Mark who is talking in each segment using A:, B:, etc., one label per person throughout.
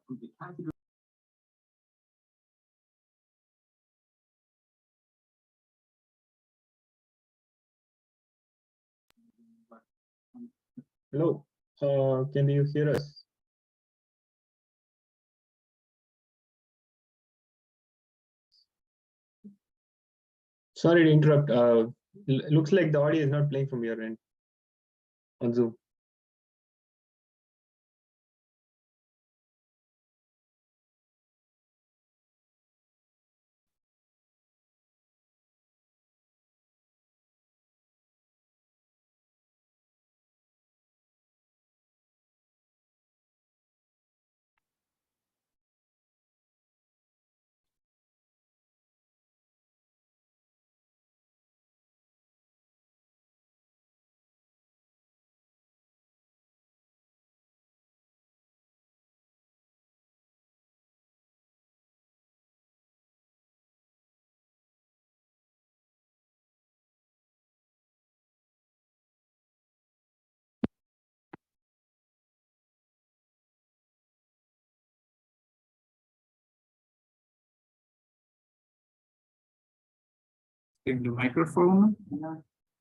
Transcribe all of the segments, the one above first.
A: to the category.
B: Hello, can you hear us? Sorry to interrupt. Looks like the audio is not playing from your end on Zoom.
A: Give the microphone.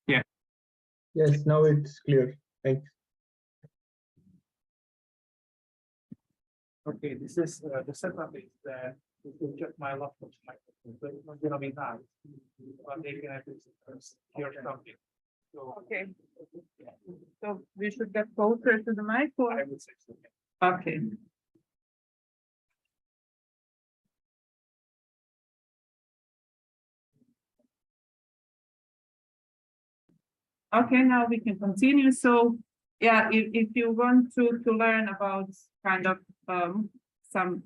A: Yeah.
B: Yes, now it's clear. Thanks.
A: Okay, this is the setup is that this is just my laptop microphone, but it's not gonna be nice. They can have hear something. So,
C: Okay. So we should get closer to the mic or?
A: I would say so.
C: Okay. Okay, now we can continue. So, yeah, if you want to learn about kind of some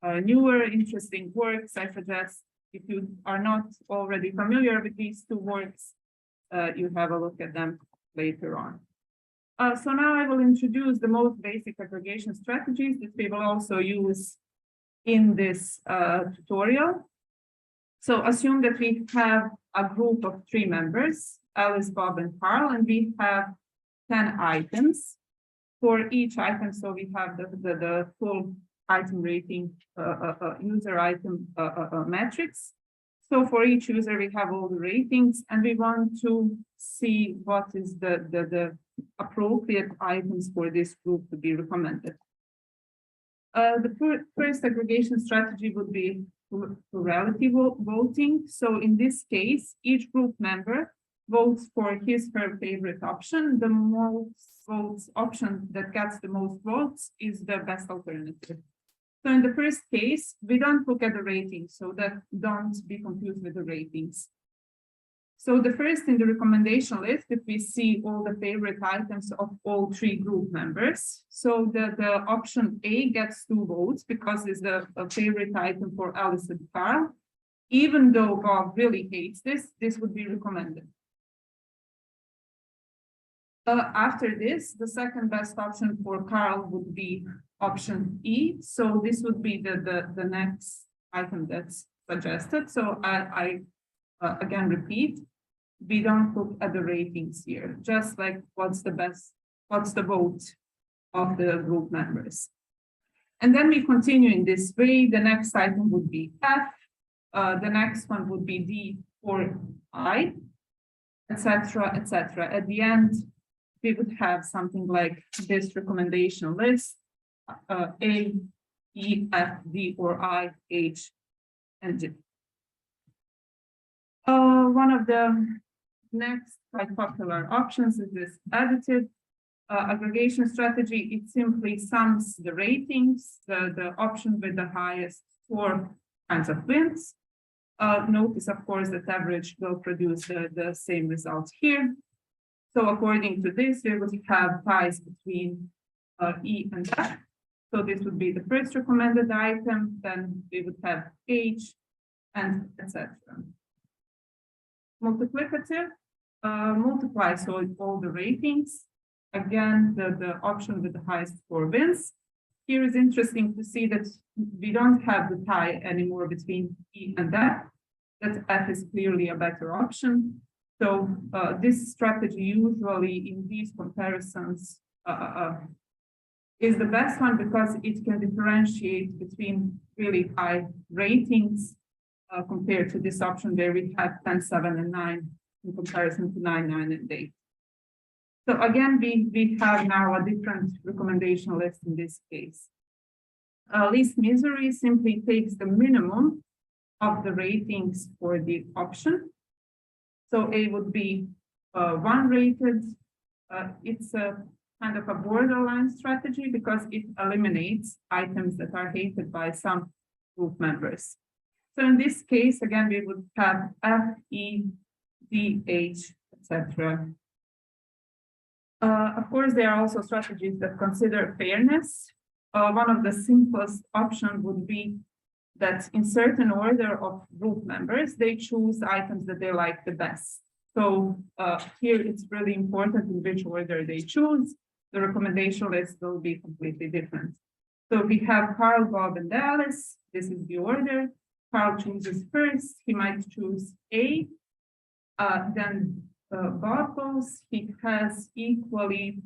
C: newer interesting works, I suggest if you are not already familiar with these two works, you have a look at them later on. So now I will introduce the most basic aggregation strategies that we will also use in this tutorial. So assume that we have a group of 3 members, Alice, Bob, and Carl, and we have 10 items for each item. So we have the full item rating, user item matrix. So for each user, we have all the ratings, and we want to see what is the appropriate items for this group to be recommended. The first aggregation strategy would be relative voting. So in this case, each group member votes for his or her favorite option. The most votes option that gets the most votes is the best alternative. So in the first case, we don't look at the ratings, so that don't be confused with the ratings. So the first in the recommendation list, if we see all the favorite items of all 3 group members, so the option A gets 2 votes because it's the favorite item for Alice and Carl. Even though Bob really hates this would be recommended. After this, the second best option for Carl would be option E. So this would be the next item that's suggested. So I again repeat, we don't look at the ratings here, just like what's the vote of the group members. And then we continue in this way. The next item would be F, the next one would be D or I, etc., etc. At the end, we would have something like this recommendation list, A, E, F, D, or I, H, and G. One of the next quite popular options is this additive aggregation strategy. It simply sums the ratings, the option with the highest 4 kinds of wins. Notice, of course, that average will produce the same results here. So according to this, we would have ties between E and F. So this would be the first recommended item. Then we would have H and etc. Multiplicative multiplies all the ratings. Again, the option with the highest 4 wins. Here is interesting to see that we don't have the tie anymore between E and F. That F is clearly a better option. So this strategy usually in these comparisons is the best one because it can differentiate between really high ratings compared to this option where we have 10, 7, and 9 in comparison to 9, 9, and 8. So again, we have now a different recommendation list in this case. Least misery simply takes the minimum of the ratings for the option. So A would be 1 rated. It's a kind of a borderline strategy because it eliminates items that are hated by some group members. So in this case, again, we would have F, E, D, H, etc. Of course, there are also strategies that consider fairness. One of the simplest options would be that in certain order of group members, they choose items that they like the best. So here it's really important in which order they choose. The recommendation list will be completely different. So we have Carl, Bob, and Alice. This is the order. Carl chooses first. He might choose A. Then Bob goes. He has equally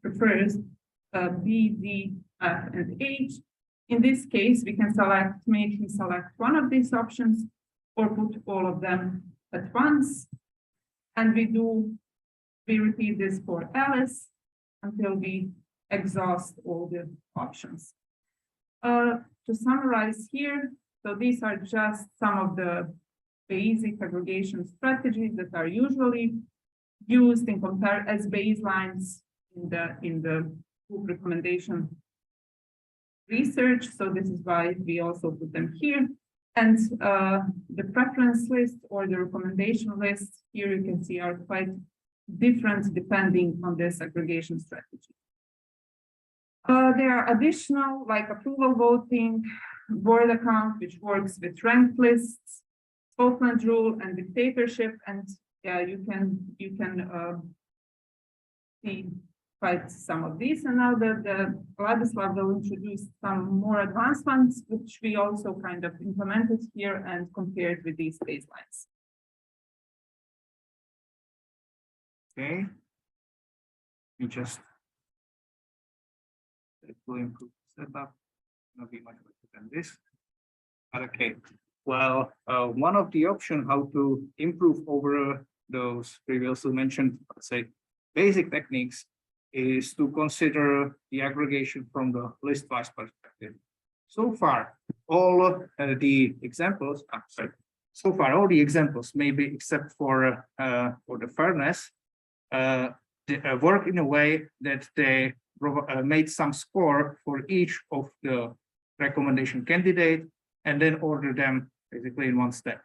C: prefers B, D, F, and H. In this case, we can make him select one of these options or put all of them at once. And we repeat this for Alice until we exhaust all the options. To summarize here, so these are just some of the basic aggregation strategies that are usually used in as baselines in the group recommendation research. So this is why we also put them here. And the preference list or the recommendation list here you can see are quite different depending on this aggregation strategy. There are additional like approval voting, board account, which works with ranked lists, Falkland rule, and dictatorship. And yeah, you can see quite some of these. And now the Ladislav will introduce some more advanced ones, which we also kind of implemented here and compared with these baselines.
A: Okay. You just will improve the setup. Not be much better than this. Okay. Well, one of the options how to improve over those previously mentioned, let's say, basic techniques is to consider the aggregation from the list-wise perspective. So far, all the examples, maybe except for the fairness, work in a way that they made some score for each of the recommendation candidate and then order them basically in one step.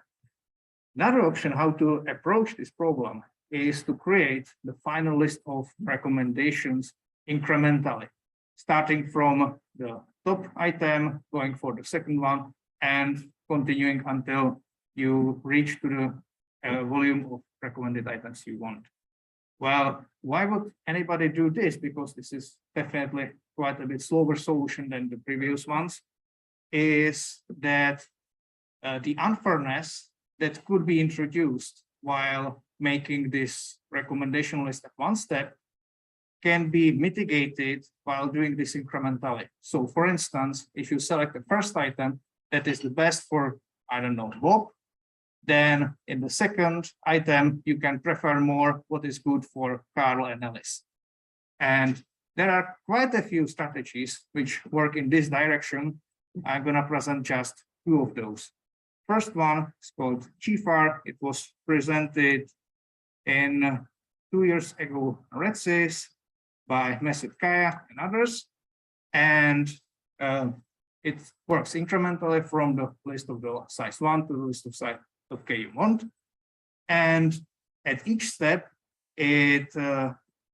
A: Another option how to approach this problem is to create the final list of recommendations incrementally, starting from the top item, going for the second one, and continuing until you reach to the volume of recommended items you want. Well, why would anybody do this? Because this is definitely quite a bit slower solution than the previous ones, is that the unfairness that could be introduced while making this recommendation list at one step can be mitigated while doing this incrementally. So for instance, if you select the first item that is the best for, I don't know, Bob, then in the second item, you can prefer more what is good for Carl and Alice. And there are quite a few strategies which work in this direction. I'm going to present just two of those. First one is called GFAR. It was presented in 2 years ago RecSys by Mesut Kaya and others. And it works incrementally from the list of the size 1 to the list of size of K you want. And at each step, it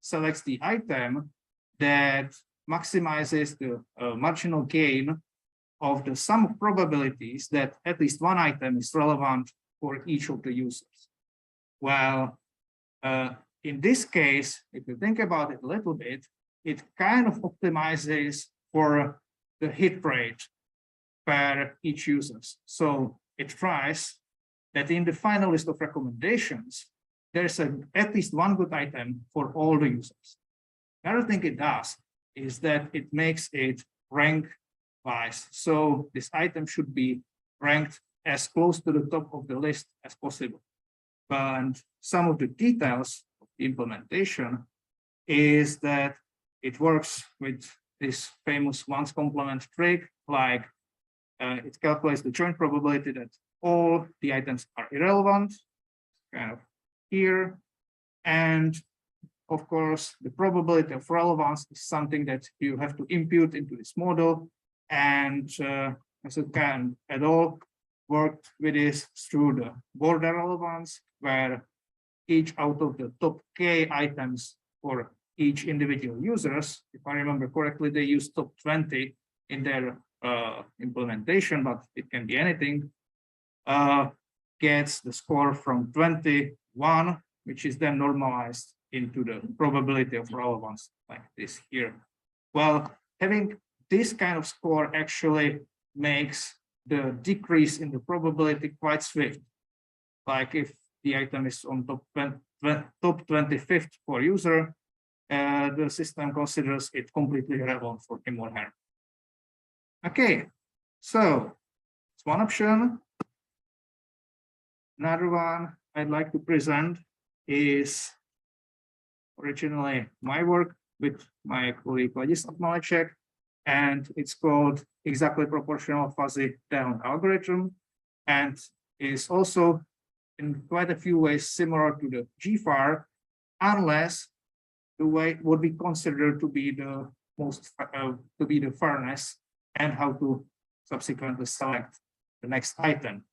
A: selects the item that maximizes the marginal gain of the sum of probabilities that at least one item is relevant for each of the users. Well, in this case, if you think about it a little bit, it kind of optimizes for the hit rate per each user. So it tries that in the final list of recommendations, there's at least one good item for all the users. The other thing it does is that it makes it rank wise. So this item should be ranked as close to the top of the list as possible. And some of the details of the implementation is that it works with this famous once complement trick, like it calculates the joint probability that all the items are irrelevant, kind of here. And of course, the probability of relevance is something that you have to impute into this model. And as it can at all work with this through the border relevance, where each out of the top K items for each individual users, if I remember correctly, they use top 20 in their implementation, but it can be anything, gets the score from 21, which is then normalized into the probability of relevance like this here. Well, having this kind of score actually makes the decrease in the probability quite swift. Like if the item is on top 25th for user, the system considers it completely irrelevant for him or her. Okay, so it's one option. Another one I'd like to present is originally my work with my colleague Ladislav Czech, and it's called exactly proportional fuzzy down algorithm, and is also in quite a few ways similar to the GFAR, unless the way what we consider to be the most to be the fairness and how to subsequently select the next item.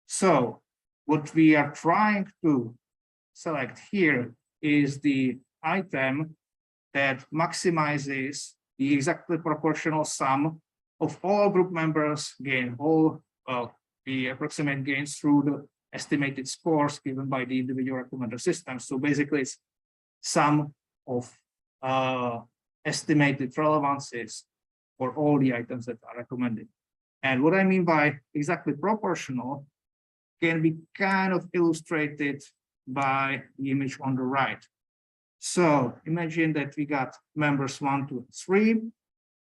A: So what we are trying to select here is the item that maximizes the exactly proportional sum of all group members gain, all the approximate gains through the estimated scores given by the individual recommender system. So basically it's sum of estimated relevances for all the items that are recommended. And what I mean by exactly proportional can be kind of illustrated by the image on the right. So imagine that we got members 1, 2, 3,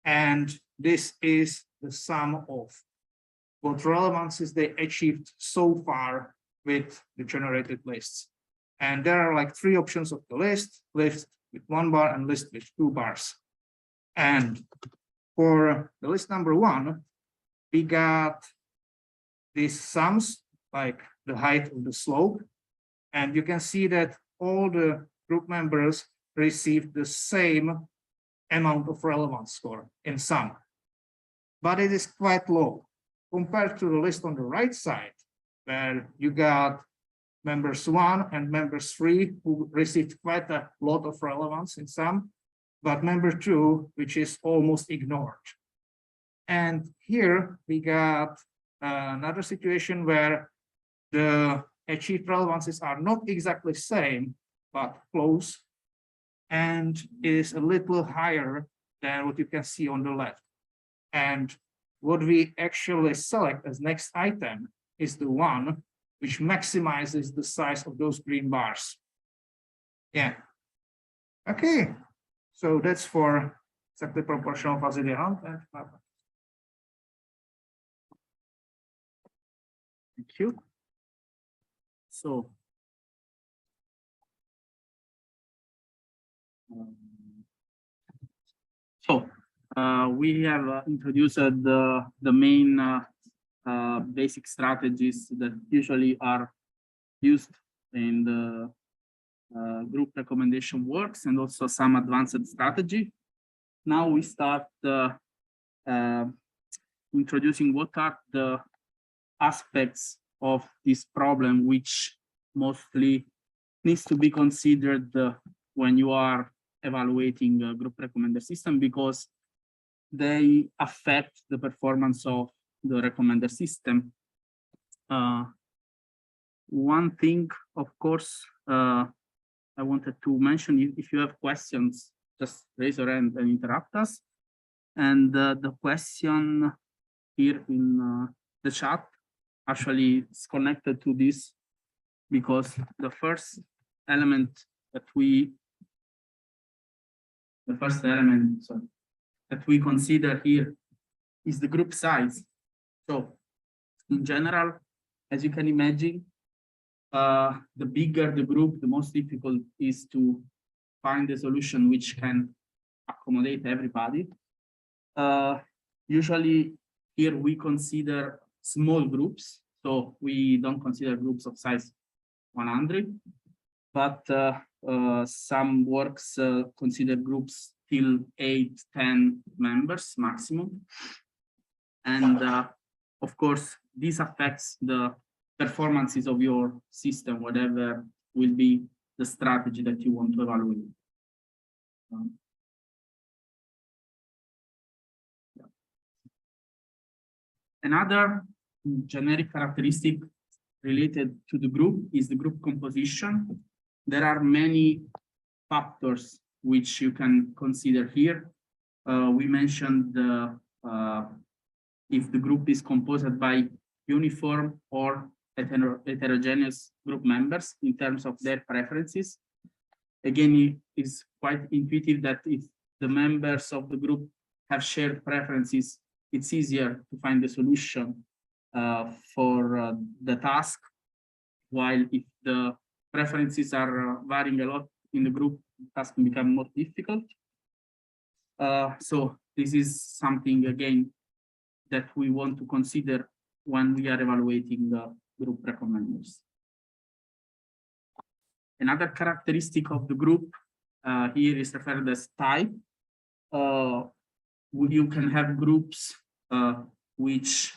A: and this is the sum of what relevances they achieved so far with the generated lists. And there are like 3 options of the list with 1 bar and list with 2 bars. And for the list number 1, we got these sums, like the height of the slope. And you can see that all the group members received the same amount of relevance score in sum. But it is quite low compared to the list on the right side, where you got members 1 and members 3 who received quite a lot of relevance in sum, but member 2, which is almost ignored. And here we got another situation where the achieved relevances are not exactly same, but close, and is a little higher than what you can see on the left. And what we actually select as next item is the one which maximizes the size of those green bars. Yeah. Okay. So that's for exactly proportional fuzzy down. Thank you. So we have introduced the main basic strategies that usually are used in the group recommendation works, and also some advanced strategy. Now we start introducing what are the aspects of this problem which mostly needs to be considered when you are evaluating a group recommender system, because they affect the performance of the recommender system. One thing, of course, I wanted to mention, if you have questions, just raise your hand and interrupt us. And the question here in the chat actually is connected to this, because the first element that
D: that we consider here is the group size. So in general, as you can imagine, the bigger the group, the most difficult is to find a solution which can accommodate everybody. Usually here we consider small groups, so we don't consider groups of size 100, but some works consider groups till 8-10 members maximum. And of course, this affects the performances of your system, whatever will be the strategy that you want to evaluate. Another generic characteristic related to the group is the group composition. There are many factors which you can consider here. We mentioned if the group is composed by uniform or heterogeneous group members in terms of their preferences. Again, it is quite intuitive that if the members of the group have shared preferences, it's easier to find a solution for the task, while if the preferences are varying a lot in the group, the task can become more difficult. So this is something, again, that we want to consider when we are evaluating the group recommenders. Another characteristic of the group here is referred as type. You can have groups which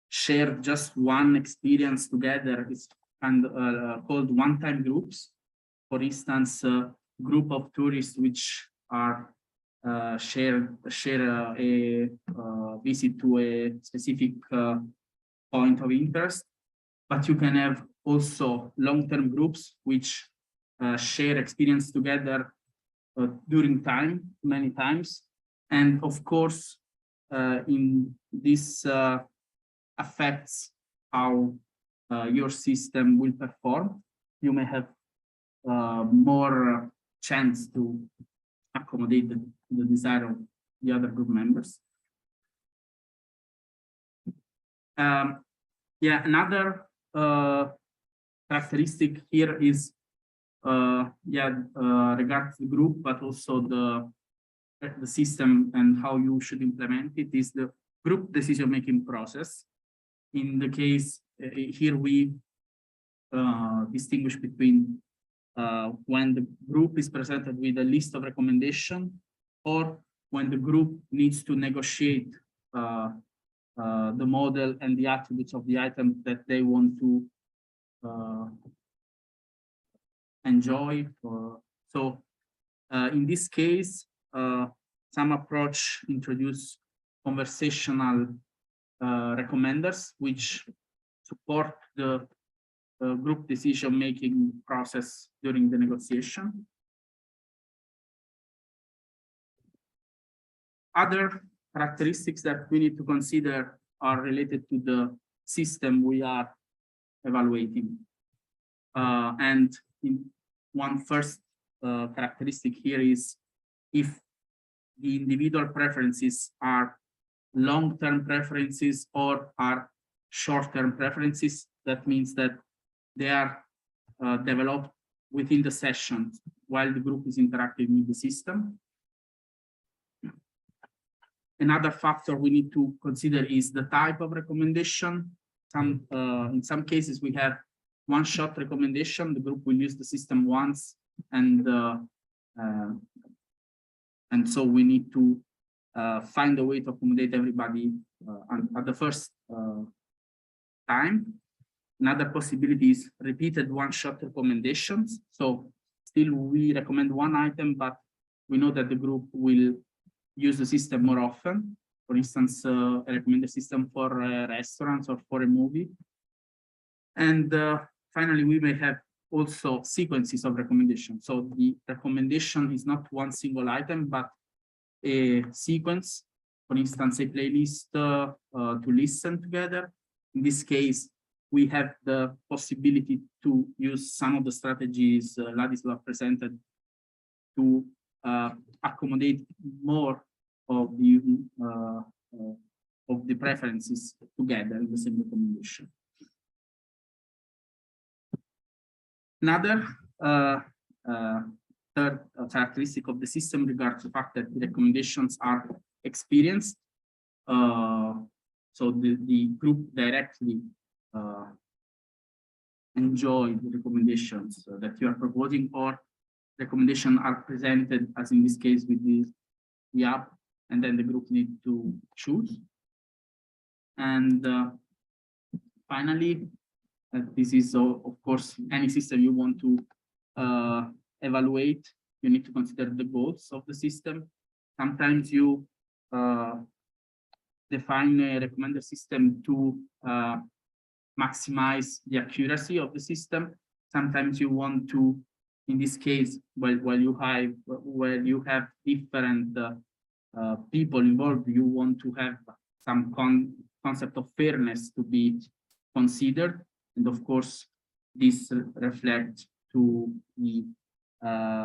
D: share just one experience together. It's called one-time groups. For instance, a group of tourists which are share a visit to a specific point of interest. But you can have also long-term groups which share experience together during time, many times. And of course, in this affects how your system will perform. You may have more chance to accommodate the desire of the other group members. Yeah, another characteristic here is regards the group, but also the system and how you should implement it is the group decision-making process. In the case here, we distinguish between when the group is presented with a list of recommendations, or when the group needs to negotiate the model and the attributes of the item that they want to enjoy. So in this case, some approach introduce conversational recommenders which support the group decision-making process during the negotiation. Other characteristics that we need to consider are related to the system we are evaluating. And one first characteristic here is if the individual preferences are long-term preferences or are short-term preferences. That means that they are developed within the session while the group is interacting with the system. Another factor we need to consider is the type of recommendation. In some cases, we have one-shot recommendation. The group will use the system once, and so we need to find a way to accommodate everybody at the first time. Another possibility is repeated one-shot recommendations. So still we recommend one item, but we know that the group will use the system more often. For instance, a recommended system for restaurants or for a movie. And finally, we may have also sequences of recommendations. So the recommendation is not one single item, but a sequence, for instance, a playlist to listen together. In this case, we have the possibility to use some of the strategies Ladislav presented to accommodate more of the preferences together in the same recommendation. Another third characteristic of the system regards the fact that the recommendations are experienced. So the group directly enjoy the recommendations that you are proposing, or recommendations are presented, as in this case with the app, and then the group need to choose. And finally, this is of course any system you want to evaluate, you need to consider the goals of the system. Sometimes you define a recommender system to maximize the accuracy of the system. Sometimes you want to, in this case, while you have different people involved, you want to have some concept of fairness to be considered, and of course, this reflects to the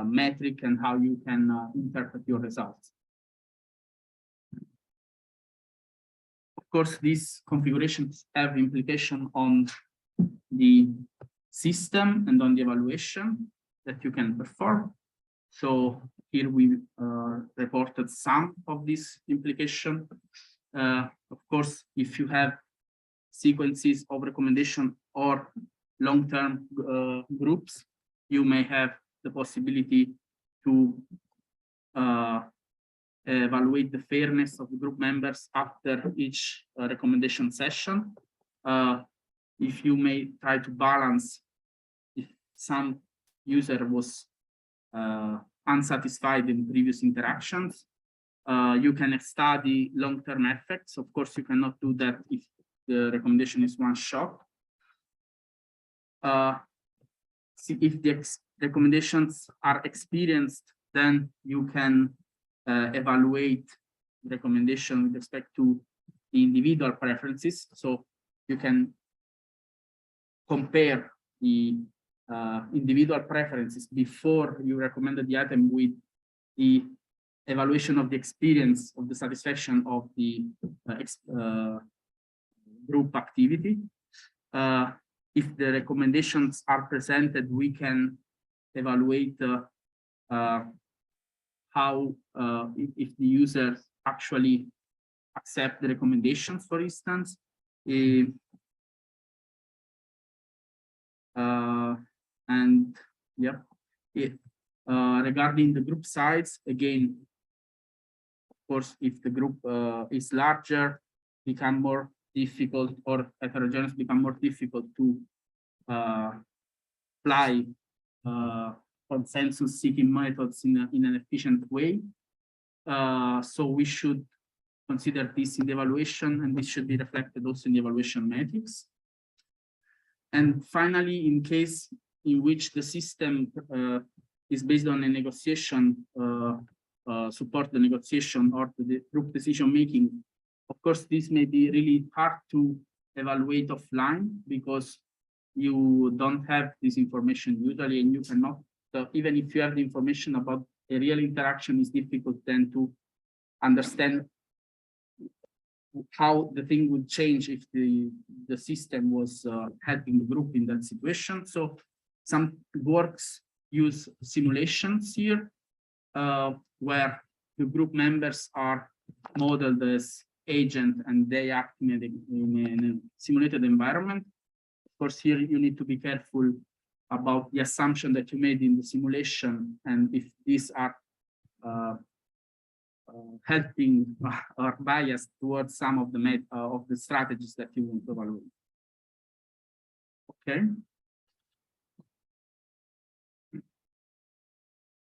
D: metric and how you can interpret your results. Of course, these configurations have implication on the system and on the evaluation that you can perform. So here we reported some of these implications. Of course, if you have sequences of recommendation or long-term groups, you may have the possibility to evaluate the fairness of the group members after each recommendation session. If you may try to balance if some user was unsatisfied in previous interactions, you can study long-term effects. Of course, you cannot do that if the recommendation is one shot. See if the recommendations are experienced, then you can evaluate recommendation with respect to the individual preferences. So you can compare the individual preferences before you recommended the item with the evaluation of the experience of the satisfaction of the group activity. If the recommendations are presented, we can evaluate how if the users actually accept the recommendations, for instance. And yeah, regarding the group size, again, of course, if the group is larger, become more difficult, or heterogeneous become more difficult to apply consensus seeking methods in an efficient way. So we should consider this in the evaluation, and this should be reflected also in the evaluation metrics. And finally, in case in which the system is based on a negotiation, support the negotiation or the group decision making, of course, this may be really hard to evaluate offline because you don't have this information usually, and you cannot, even if you have the information about a real interaction, it's difficult then to understand how the thing would change if the system was helping the group in that situation. So some works use simulations here, where the group members are modeled as agent and they act in a simulated environment. Of course, here you need to be careful about the assumption that you made in the simulation, and if these are helping or biased towards some of the strategies that you want to evaluate. Okay.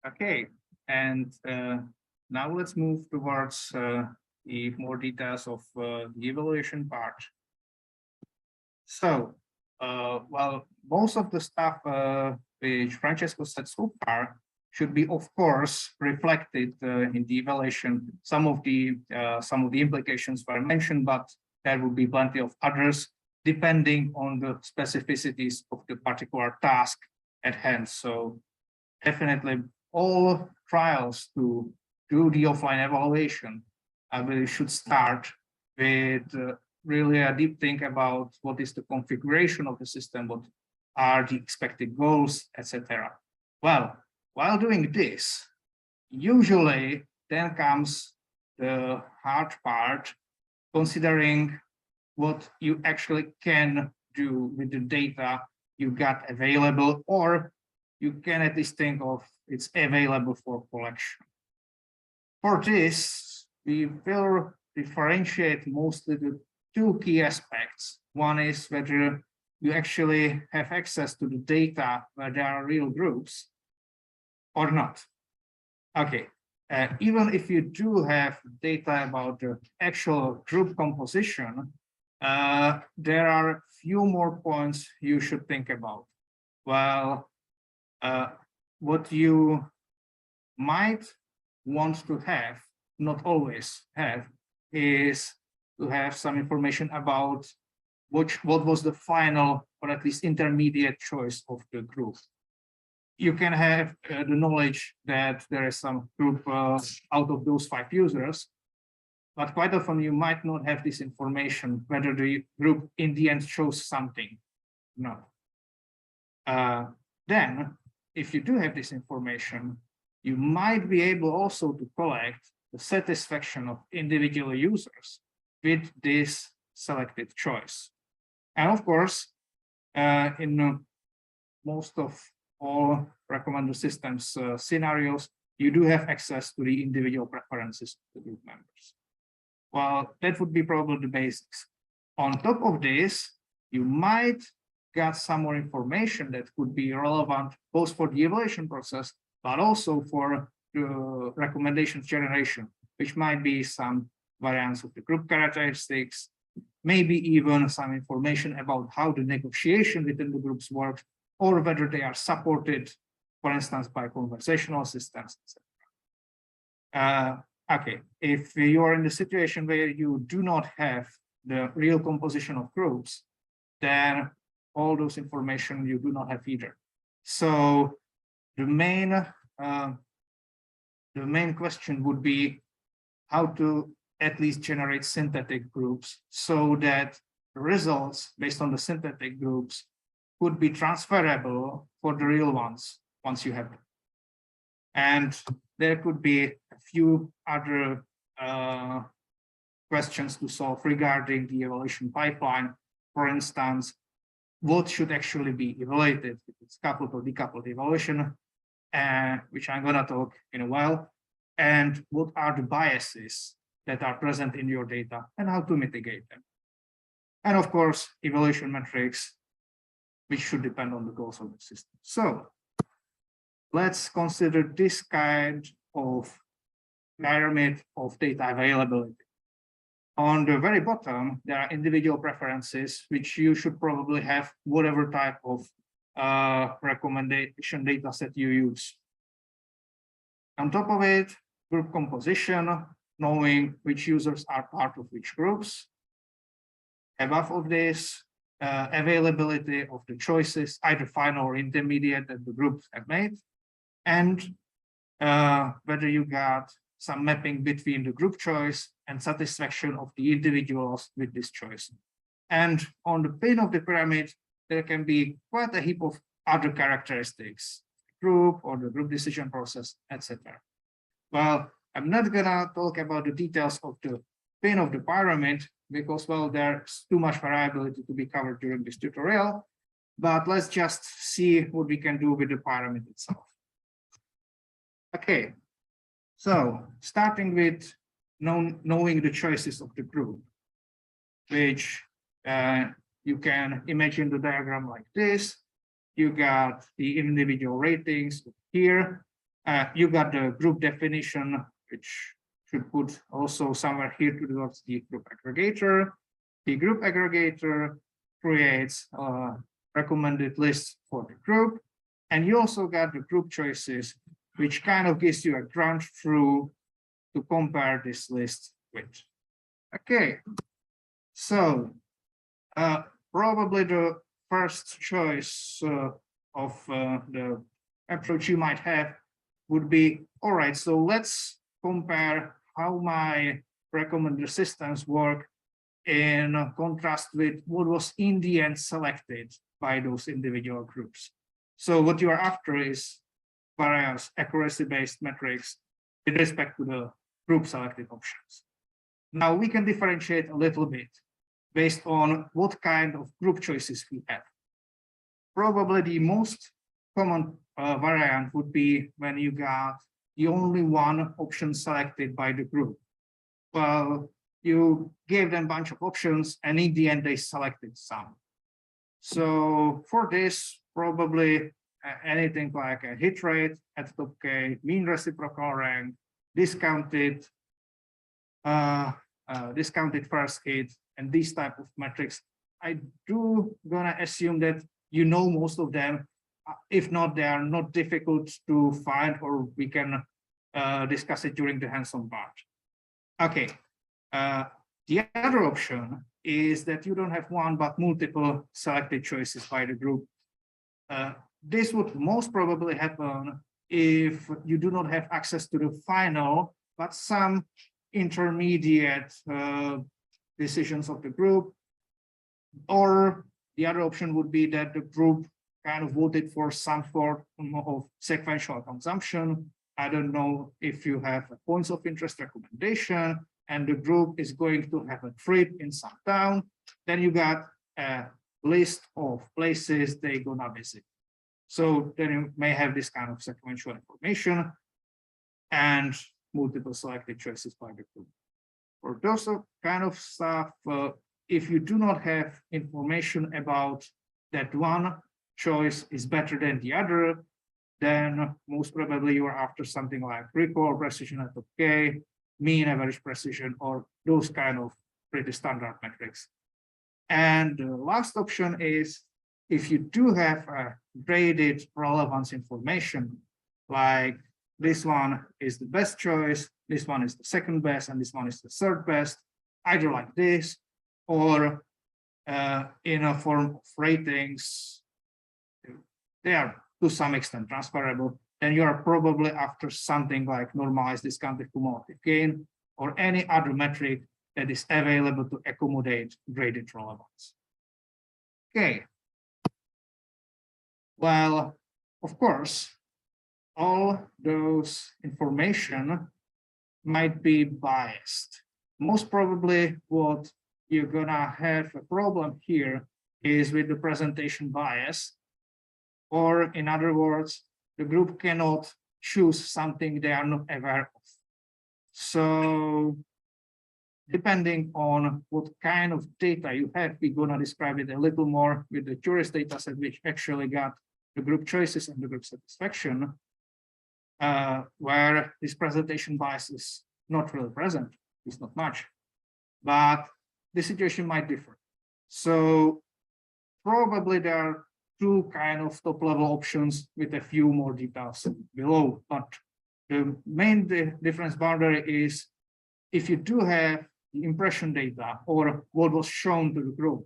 A: Okay, and now let's move towards the more details of the evaluation part. So, well, most of the stuff which Francesco said so far should be, of course, reflected in the evaluation. Some of the implications were mentioned, but there will be plenty of others depending on the specificities of the particular task at hand. So, definitely, all trials to do the offline evaluation I really should start with really a deep think about what is the configuration of the system, what are the expected goals, etc. Well, while doing this, usually then comes the hard part, considering what you actually can do with the data you got available, or you can at least think of it's available for collection. For this, we will differentiate mostly the two key aspects. One is whether you actually have access to the data where there are real groups or not. Okay, even if you do have data about the actual group composition, there are few more points you should think about. Well, what you might want to have, not always have, is to have some information about what was the final or at least intermediate choice of the group. You can have the knowledge that there is some group out of those 5 users, but quite often you might not have this information whether the group in the end chose something. No. Then, if you do have this information, you might be able also to collect the satisfaction of individual users with this selected choice. And of course, in most of all recommender systems scenarios, you do have access to the individual preferences of the group members. Well, that would be probably the basics. On top of this, you might get some more information that could be relevant both for the evaluation process, but also for the recommendations generation, which might be some variants of the group characteristics, maybe even some information about how the negotiation within the groups works, or whether they are supported, for instance, by conversational assistants, etc. Okay, if you are in the situation where you do not have the real composition of groups, then all those information you do not have either. So the main question would be how to at least generate synthetic groups so that the results based on the synthetic groups could be transferable for the real ones once you have them. And there could be a few other questions to solve regarding the evaluation pipeline. For instance, what should actually be evaluated, if it's coupled or decoupled evaluation, which I'm going to talk in a while, and what are the biases that are present in your data and how to mitigate them. And of course, evaluation metrics, which should depend on the goals of the system. So let's consider this kind of pyramid of data availability. On the very bottom, there are individual preferences, which you should probably have whatever type of recommendation data set you use. On top of it, group composition, knowing which users are part of which groups. Above of this, availability of the choices, either final or intermediate, that the groups have made, and whether you got some mapping between the group choice and satisfaction of the individuals with this choice. And on the plane of the pyramid, there can be quite a heap of other characteristics, group or the group decision process, etc. Well, I'm not gonna talk about the details of the plane of the pyramid because, well, there's too much variability to be covered during this tutorial, but let's just see what we can do with the pyramid itself. Okay, so starting with knowing the choices of the group, which you can imagine the diagram like this. You got the individual ratings here. You got the group definition, which should put also somewhere here towards the group aggregator. The group aggregator creates a recommended list for the group. And you also got the group choices, which kind of gives you a ground truth to compare this list with. Okay, so probably the first choice of the approach you might have would be, all right, so let's compare how my recommender systems work in contrast with what was in the end selected by those individual groups. So what you are after is various accuracy-based metrics with respect to the group selected options. Now we can differentiate a little bit based on what kind of group choices we have. Probably the most common variant would be when you got the only one option selected by the group. Well, you gave them a bunch of options and in the end they selected some. So for this, probably anything like a hit rate at top K, mean reciprocal rank, discounted first hit, and these type of metrics. I do gonna assume that you know most of them. If not, they are not difficult to find, or we can discuss it during the hands-on part. Okay. The other option is that you don't have one but multiple selected choices by the group. This would most probably happen if you do not have access to the final, but some intermediate decisions of the group. Or the other option would be that the group kind of voted for some form of sequential consumption. I don't know if you have a points of interest recommendation and the group is going to have a trip in some town, then you got a list of places they're gonna visit. So then you may have this kind of sequential information and multiple selected choices by the group. For those kind of stuff, if you do not have information about that one choice is better than the other, then most probably you are after something like recall precision at top K, mean average precision, or those kind of pretty standard metrics. And the last option is if you do have a graded relevance information, like this one is the best choice, this one is the second best, and this one is the third best, either like this, or in a form of ratings, they are to some extent transferable, then you are probably after something like normalized discounted cumulative gain or any other metric that is available to accommodate graded relevance. Okay. Well, of course, all those information might be biased. Most probably what you're gonna have a problem here is with the presentation bias, or in other words, the group cannot choose something they are not aware of. So depending on what kind of data you have, we're gonna describe it a little more with the tourist data set, which actually got the group choices and the group satisfaction, where this presentation bias is not really present, it's not much, but the situation might differ. So probably there are two kind of top level options with a few more details below, but the main difference boundary is if you do have the impression data or what was shown to the group,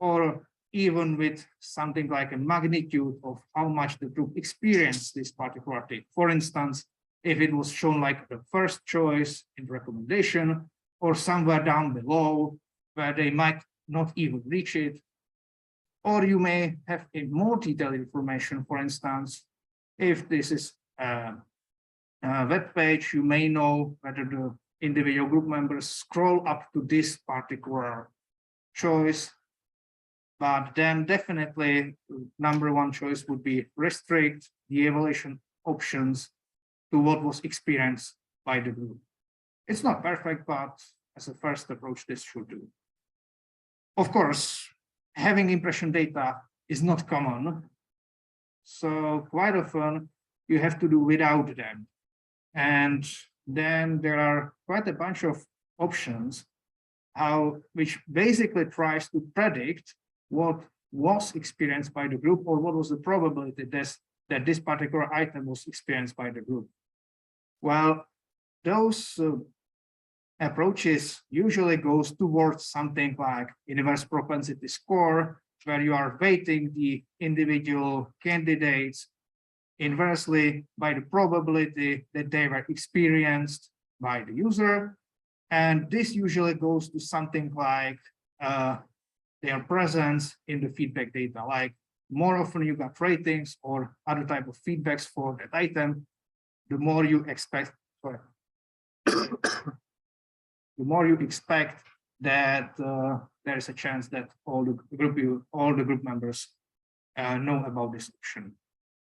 A: or even with something like a magnitude of how much the group experienced this particular thing. For instance, if it was shown like the first choice in recommendation or somewhere down below where they might not even reach it. Or you may have a more detailed information, for instance, if this is a web page, you may know whether the individual group members scroll up to this particular choice. But then definitely number one choice would be restrict the evaluation options to what was experienced by the group. It's not perfect, but as a first approach, this should do. Of course, having impression data is not common. So quite often you have to do without them. And then there are quite a bunch of options which basically tries to predict what was experienced by the group or what was the probability that this particular item was experienced by the group. Well, those approaches usually goes towards something like inverse propensity score, where you are weighting the individual candidates inversely by the probability that they were experienced by the user. And this usually goes to something like their presence in the feedback data, like more often you got ratings or other type of feedbacks for that item, the more you expect, sorry, the more you expect that there is a chance that all the group members know about this option.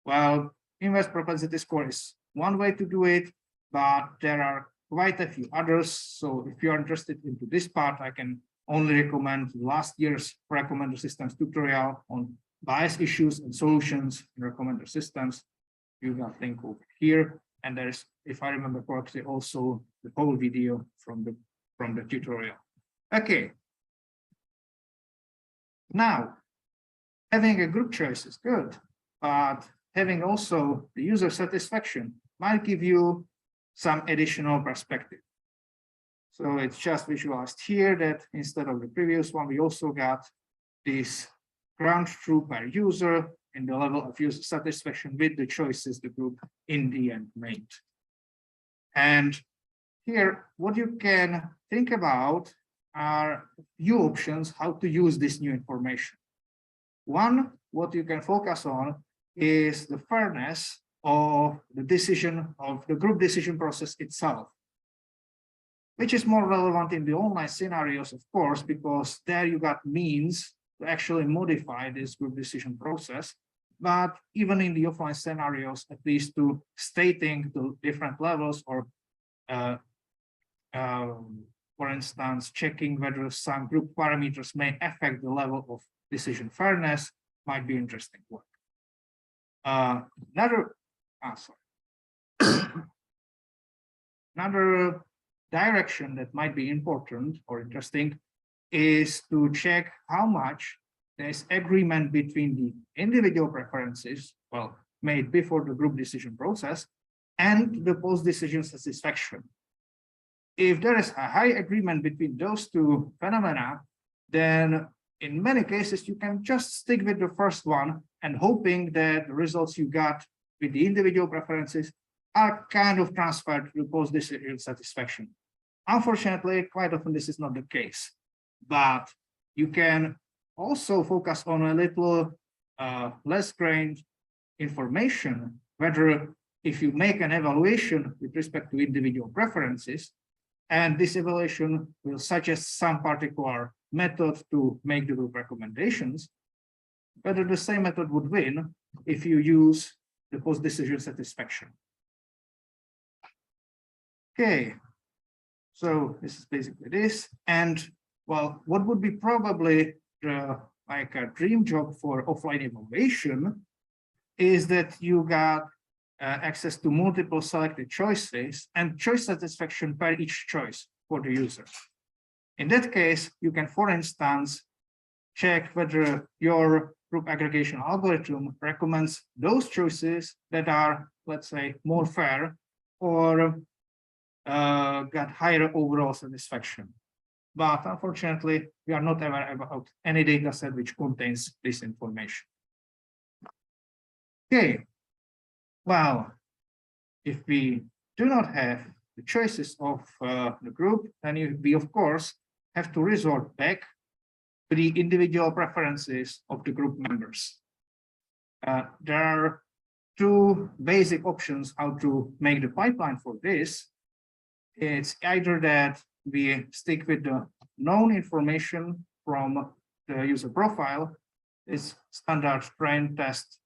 A: Well, inverse propensity score is one way to do it, but there are quite a few others. So if you're interested into this part, I can only recommend last year's recommender systems tutorial on bias issues and solutions in recommender systems. You got link over here, and there's, if I remember correctly, also the whole video from the tutorial. Okay. Now, having a group choice is good, but having also the user satisfaction might give you some additional perspective. So it's just visualized here that instead of the previous one, we also got this ground truth per user in the level of user satisfaction with the choices the group in the end made. And here, what you can think about are a few options how to use this new information. One, what you can focus on is the fairness of the decision of the group decision process itself, which is more relevant in the online scenarios, of course, because there you got means to actually modify this group decision process. But even in the offline scenarios, at least to stating the different levels or for instance, checking whether some group parameters may affect the level of decision fairness might be interesting work. Another direction that might be important or interesting is to check how much there is agreement between the individual preferences, well, made before the group decision process and the post-decision satisfaction. If there is a high agreement between those two phenomena, then in many cases, you can just stick with the first one and hoping that the results you got with the individual preferences are kind of transferred to post-decision satisfaction. Unfortunately, quite often this is not the case, but you can also focus on a little less grained information, whether if you make an evaluation with respect to individual preferences, and this evaluation will suggest some particular method to make the group recommendations, whether the same method would win if you use the post-decision satisfaction. Okay, so this is basically this. And well, what would be probably like a dream job for offline evaluation is that you got access to multiple selected choices and choice satisfaction per each choice for the user. In that case, you can, for instance, check whether your group aggregation algorithm recommends those choices that are, let's say, more fair or got higher overall satisfaction. But unfortunately, we are not aware about any data set which contains this information. Okay, well, if we do not have the choices of the group, then we, of course, have to resort back to the individual preferences of the group members. There are two basic options how to make the pipeline for this. It's either that we stick with the known information from the user profile, it's standard train test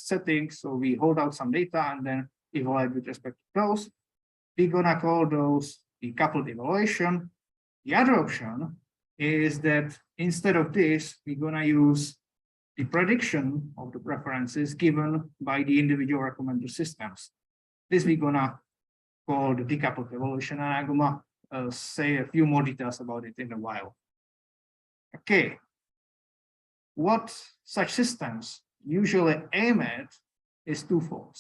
A: settings. So we hold out some data and then evaluate with respect to those. We're gonna call those the coupled evaluation. The other option is that instead of this, we're gonna use the prediction of the preferences given by the individual recommender systems. This we're gonna call the decoupled evaluation, and I'm gonna say a few more details about it in a while. Okay, what such systems usually aim at is twofold.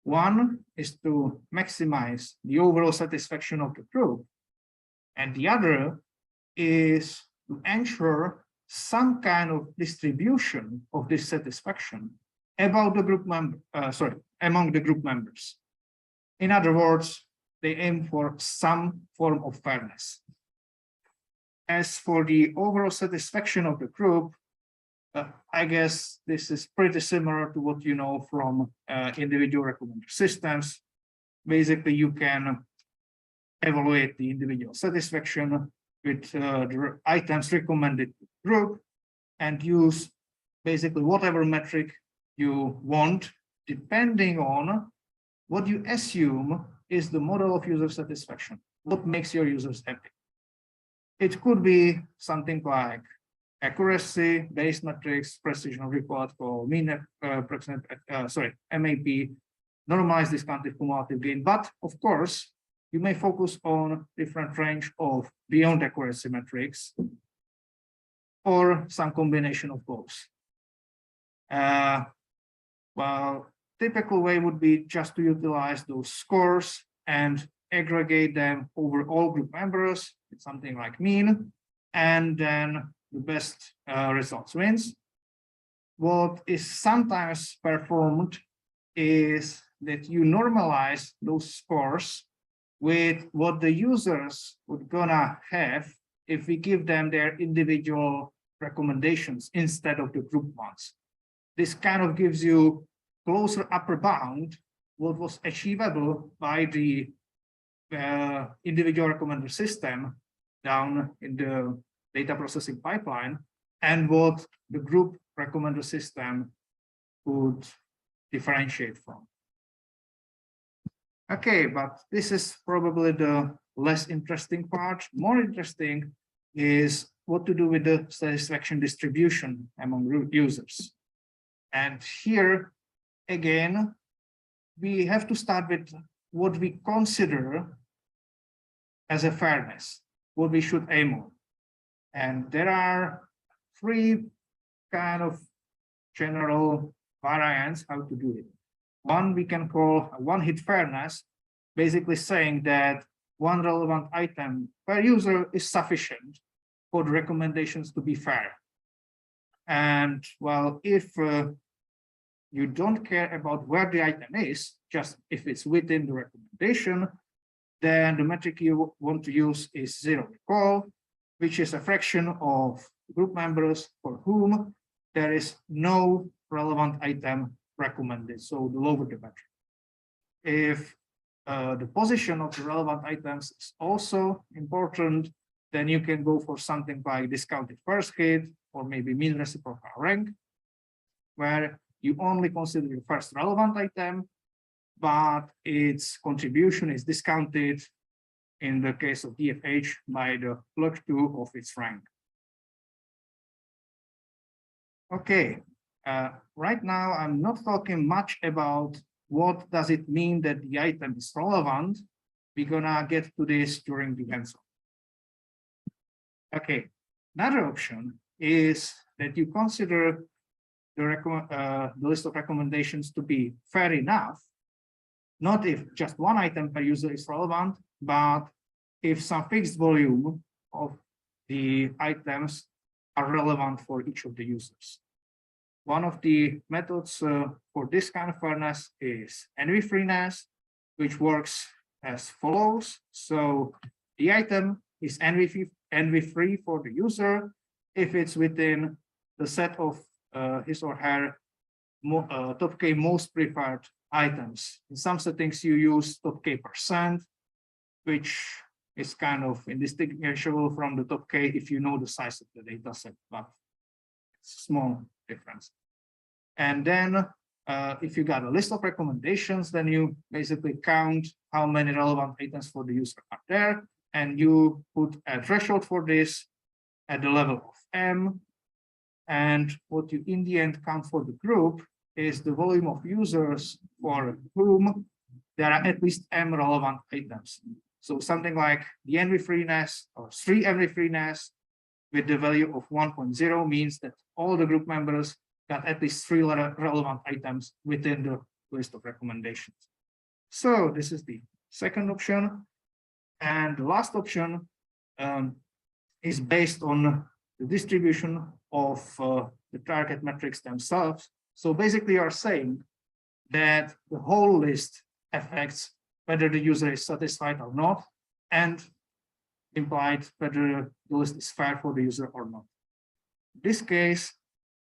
A: One is to maximize the overall satisfaction of the group, and the other is to ensure some kind of distribution of this satisfaction about the group member, among the group members. In other words, they aim for some form of fairness. As for the overall satisfaction of the group, I guess this is pretty similar to what you know from individual recommender systems. Basically, you can evaluate the individual satisfaction with the items recommended to the group and use basically whatever metric you want, depending on what you assume is the model of user satisfaction, what makes your users happy. It could be something like accuracy, base metrics, precision of report call, mean MAP, normalized discounted cumulative gain. But of course, you may focus on different range of beyond accuracy metrics or some combination of both. Well, typical way would be just to utilize those scores and aggregate them over all group members. It's something like mean, and then the best results wins. What is sometimes performed is that you normalize those scores with what the users would gonna have if we give them their individual recommendations instead of the group ones. This kind of gives you closer upper bound what was achievable by the individual recommender system down in the data processing pipeline and what the group recommender system could differentiate from. Okay, but this is probably the less interesting part. More interesting is what to do with the satisfaction distribution among users. And here, again, we have to start with what we consider as a fairness, what we should aim on. And there are three kind of general variants how to do it. One we can call a one-hit fairness, basically saying that one relevant item per user is sufficient for the recommendations to be fair. And well, if you don't care about where the item is, just if it's within the recommendation, then the metric you want to use is zero recall, which is a fraction of group members for whom there is no relevant item recommended, so the lower the better. If the position of the relevant items is also important, then you can go for something like discounted first hit or maybe mean reciprocal rank, where you only consider the first relevant item, but its contribution is discounted in the case of DFH by the log2 of its rank. Okay, right now I'm not talking much about what does it mean that the item is relevant. We're gonna get to this during the hands-on. Okay, another option is that you consider the list of recommendations to be fair enough, not if just one item per user is relevant, but if some fixed volume of the items are relevant for each of the users. One of the methods for this kind of fairness is envy-freeness, which works as follows. So the item is envy-free for the user if it's within the set of his or her top K most preferred items. In some settings, you use top K %, which is kind of indistinguishable from the top K if you know the size of the data set, but it's a small difference. And then if you got a list of recommendations, then you basically count how many relevant items for the user are there, and you put a threshold for this at the level of M. And what you in the end count for the group is the volume of users for whom there are at least M relevant items. So something like the envy-freeness or 3 envy-freeness with the value of 1.0 means that all the group members got at least 3 relevant items within the list of recommendations. So this is the second option. And the last option is based on the distribution of the target metrics themselves. So basically you're saying that the whole list affects whether the user is satisfied or not, and implied whether the list is fair for the user or not. In this case,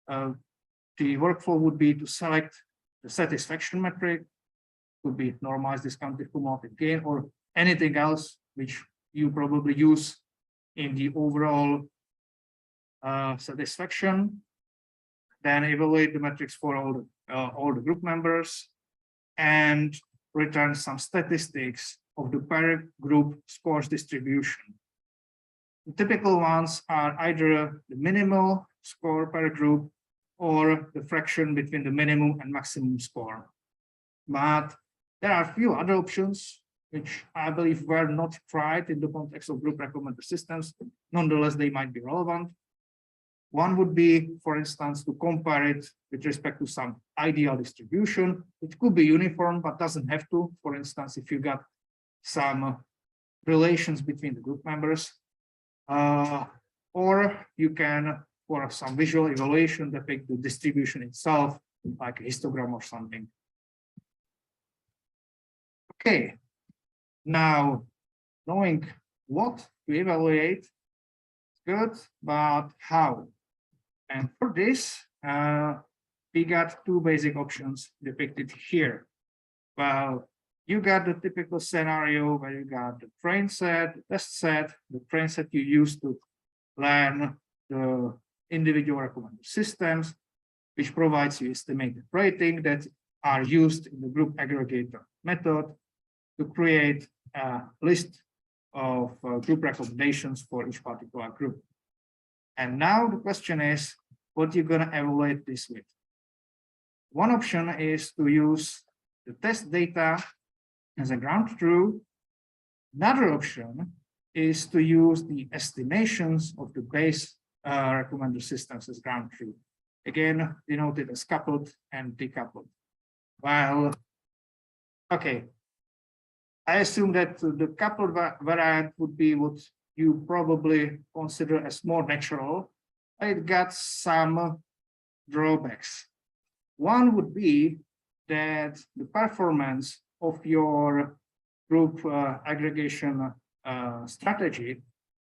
A: the workflow would be to select the satisfaction metric, could be normalized, discounted, cumulative gain, or anything else which you probably use in the overall satisfaction. Then evaluate the metrics for all the group members and return some statistics of the per group scores distribution. The typical ones are either the minimal score per group or the fraction between the minimum and maximum score. But there are a few other options which I believe were not tried in the context of group recommender systems. Nonetheless, they might be relevant. One would be, for instance, to compare it with respect to some ideal distribution. It could be uniform, but doesn't have to. For instance, if you got some relations between the group members, or you can, for some visual evaluation, depict the distribution itself, like a histogram or something. Okay, now knowing what to evaluate is good, but how? And for this, we got two basic options depicted here. Well, you got the typical scenario where you got the train set, the test set, the train set you use to learn the individual recommender systems, which provides you estimated rating that are used in the group aggregator method to create a list of group recommendations for each particular group. And now the question is, what you're going to evaluate this with? One option is to use the test data as a ground truth. Another option is to use the estimations of the base recommender systems as ground truth. Again, denoted as coupled and decoupled. Well, okay. I assume that the coupled variant would be what you probably consider as more natural. It got some drawbacks. One would be that the performance of your group aggregation strategy,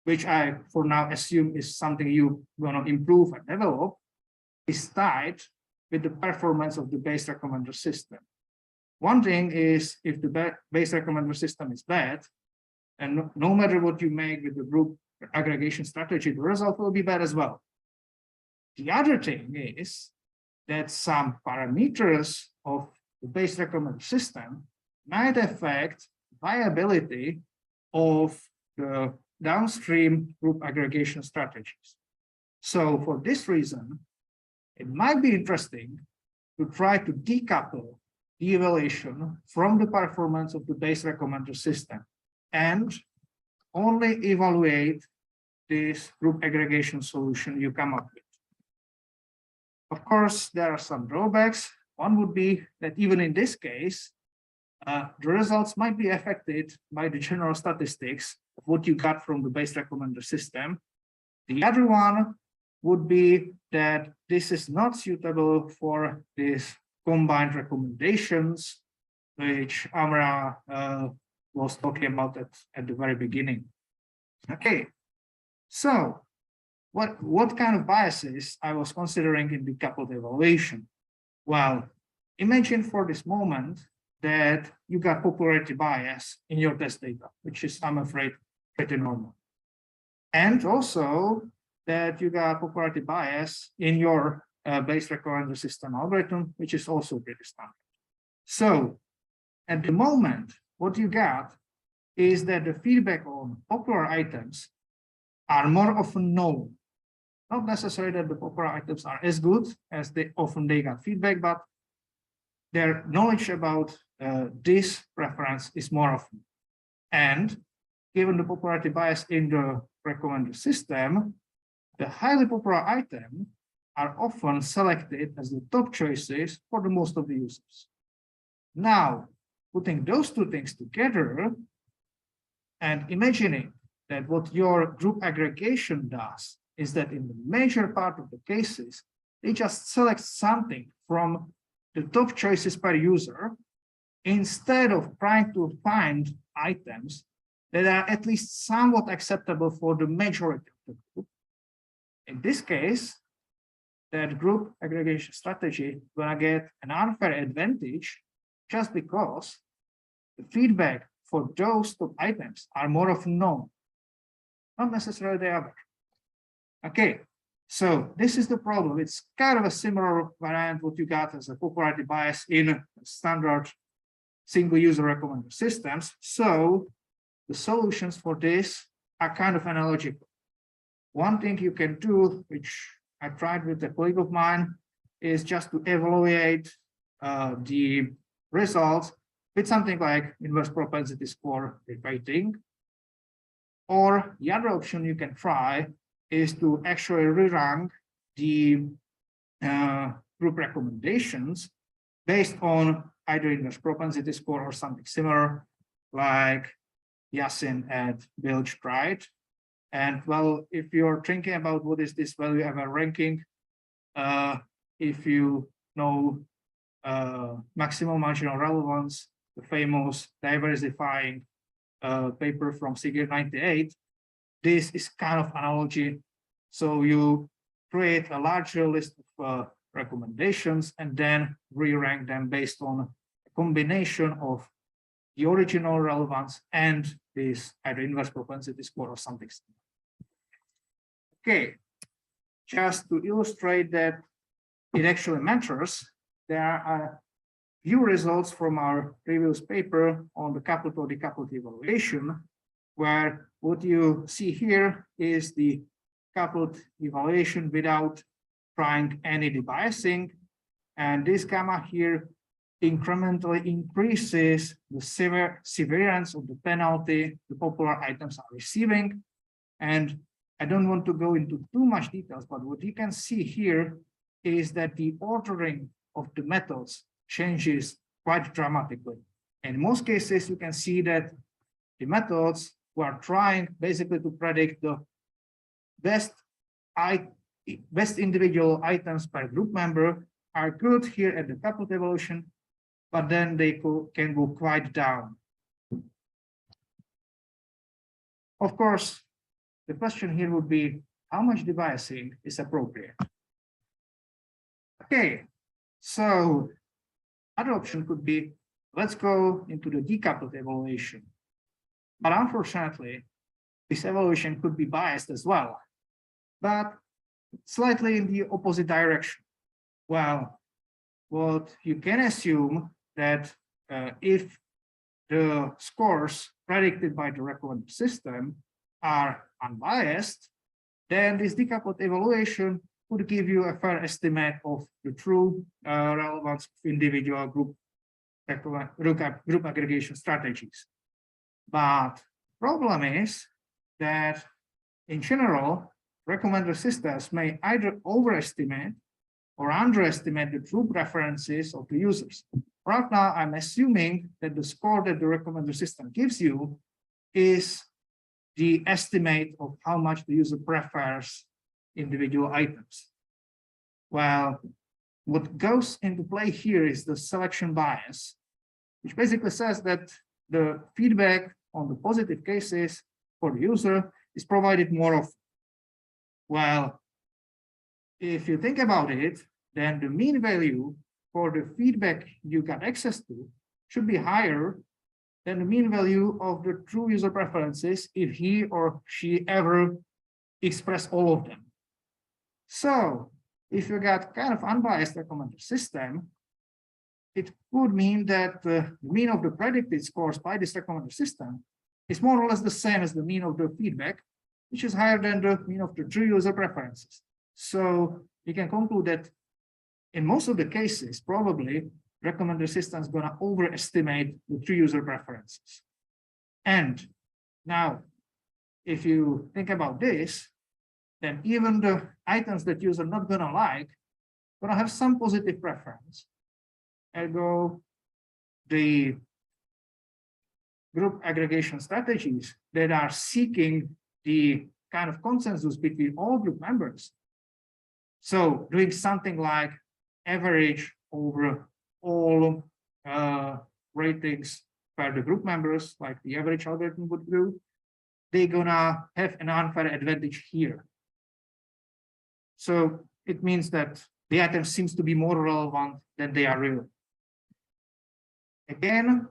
A: which I for now assume is something you're going to improve and develop, is tied with the performance of the base recommender system. One thing is, if the base recommender system is bad, and no matter what you make with the group aggregation strategy, the result will be bad as well. The other thing is that some parameters of the base recommender system might affect viability of the downstream group aggregation strategies. So for this reason, it might be interesting to try to decouple the evaluation from the performance of the base recommender system and only evaluate this group aggregation solution you come up with. Of course, there are some drawbacks. One would be that even in this case, the results might be affected by the general statistics of what you got from the base recommender system. The other one would be that this is not suitable for these combined recommendations, which Amra was talking about at the very beginning. Okay, so what kind of biases I was considering in the coupled evaluation? Well, imagine for this moment that you got popularity bias in your test data, which is, I'm afraid, pretty normal. And also that you got popularity bias in your base recommender system algorithm, which is also pretty standard. So at the moment, what you got is that the feedback on popular items are more often known. Not necessarily that the popular items are as good as they got feedback, but their knowledge about this preference is more often. And given the popularity bias in the recommender system, the highly popular items are often selected as the top choices for the most of the users. Now, putting those two things together and imagining that what your group aggregation does is that in the major part of the cases, they just select something from the top choices per user instead of trying to find items that are at least somewhat acceptable for the majority of the group, in this case, that group aggregation strategy gonna get an unfair advantage just because the feedback for those top items are more often known, not necessarily the other. Okay, so this is the problem. It's kind of a similar variant what you got as a popularity bias in standard single user recommender systems. So the solutions for this are kind of analogical. One thing you can do, which I tried with a colleague of mine, is just to evaluate the results with something like inverse propensity score rating. Or the other option you can try is to actually re-rank the group recommendations based on either inverse propensity score or something similar, like Yasin and Delić tried. And well, if you're thinking about what is this value ever ranking, if you know maximum marginal relevance, the famous diversifying paper from SIGIR 98, this is kind of analogy. So you create a larger list of recommendations and then re-rank them based on a combination of the original relevance and this either inverse propensity score or something similar. Okay, just to illustrate that it actually matters, there are few results from our previous paper on the coupled or decoupled evaluation, where what you see here is the coupled evaluation without trying any debiasing. And this gamma here incrementally increases the severance of the penalty the popular items are receiving. And I don't want to go into too much details, but what you can see here is that the ordering of the methods changes quite dramatically. In most cases, you can see that the methods who are trying basically to predict the best individual items per group member are good here at the coupled evaluation, but then they can go quite down. Of course, the question here would be, how much debiasing is appropriate? Okay, so other option could be, let's go into the decoupled evaluation. But unfortunately, this evaluation could be biased as well, but slightly in the opposite direction. Well, what you can assume that if the scores predicted by the recommended system are unbiased, then this decoupled evaluation would give you a fair estimate of the true relevance of individual group aggregation strategies. But problem is that in general, recommender systems may either overestimate or underestimate the true preferences of the users. Right now, I'm assuming that the score that the recommender system gives you is the estimate of how much the user prefers individual items. Well, what goes into play here is the selection bias, which basically says that the feedback on the positive cases for the user is provided more often. Well, if you think about it, then the mean value for the feedback you got access to should be higher than the mean value of the true user preferences if he or she ever express all of them. So if you got kind of unbiased recommender system, it could mean that the mean of the predicted scores by this recommender system is more or less the same as the mean of the feedback, which is higher than the mean of the true user preferences. So you can conclude that in most of the cases, probably recommender system is going to overestimate the true user preferences. And now, if you think about this, then even the items that users are not going to like, going to have some positive preference. Ergo, the group aggregation strategies that are seeking the kind of consensus between all group members. So doing something like average over all ratings per the group members, like the average algorithm would do, they're gonna have an unfair advantage here. So it means that the item seems to be more relevant than they are real. Again,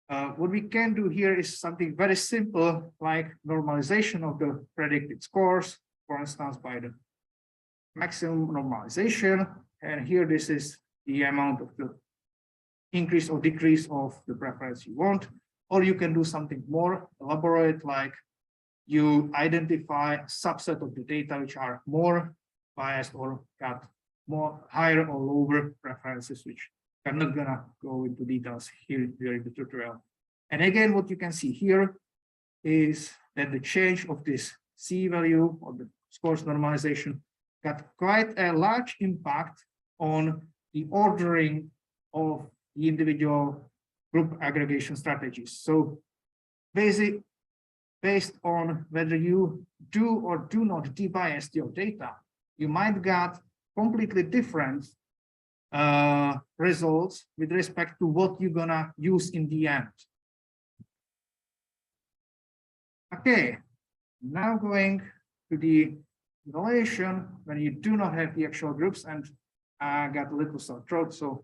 A: what we can do here is something very simple, like normalization of the predicted scores, for instance, by the maximum normalization. And here, this is the amount of the increase or decrease of the preference you want. Or you can do something more elaborate, like you identify a subset of the data which are more biased or got more higher or lower preferences, which I'm not gonna go into details here during the tutorial. And again, what you can see here is that the change of this C value or the scores normalization got quite a large impact on the ordering of the individual group aggregation strategies. So based on whether you do or do not debias your data, you might get completely different results with respect to what you're gonna use in the end. Okay, now going to the evaluation when you do not have the actual groups, and I got a little sore throat, so.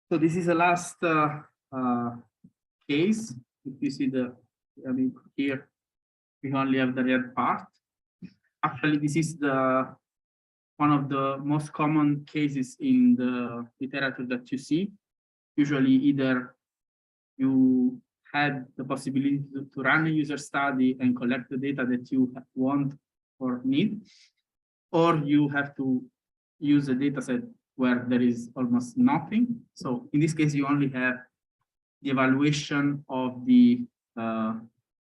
D: So this is the last case. If you see here, we only have the red part. Actually, this is one of the most common cases in the literature that you see. Usually, either you had the possibility to run a user study and collect the data that you want or need, or you have to use a data set where there is almost nothing. So in this case, you only have the evaluation of the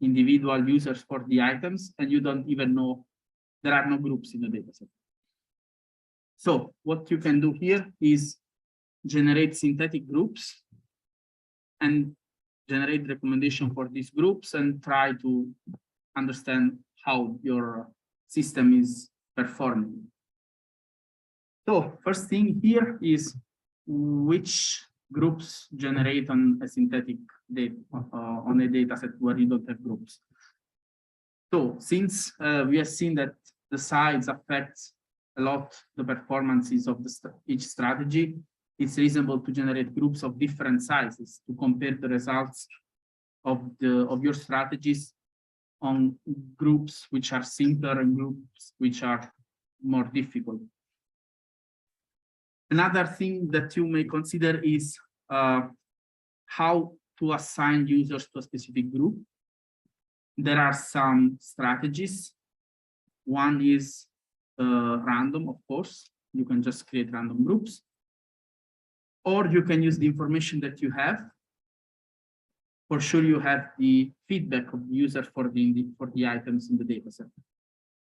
D: individual users for the items, and you don't even know there are no groups in the data set. So what you can do here is generate synthetic groups and generate recommendation for these groups and try to understand how your system is performing. So first thing here is which groups generate on a synthetic data on a data set where you don't have groups. So since we have seen that the size affects a lot the performances of each strategy, it's reasonable to generate groups of different sizes to compare the results of your strategies on groups which are simpler and groups which are more difficult. Another thing that you may consider is how to assign users to a specific group. There are some strategies. One is random, of course. You can just create random groups. Or you can use the information that you have. For sure, you have the feedback of the user for the items in the dataset.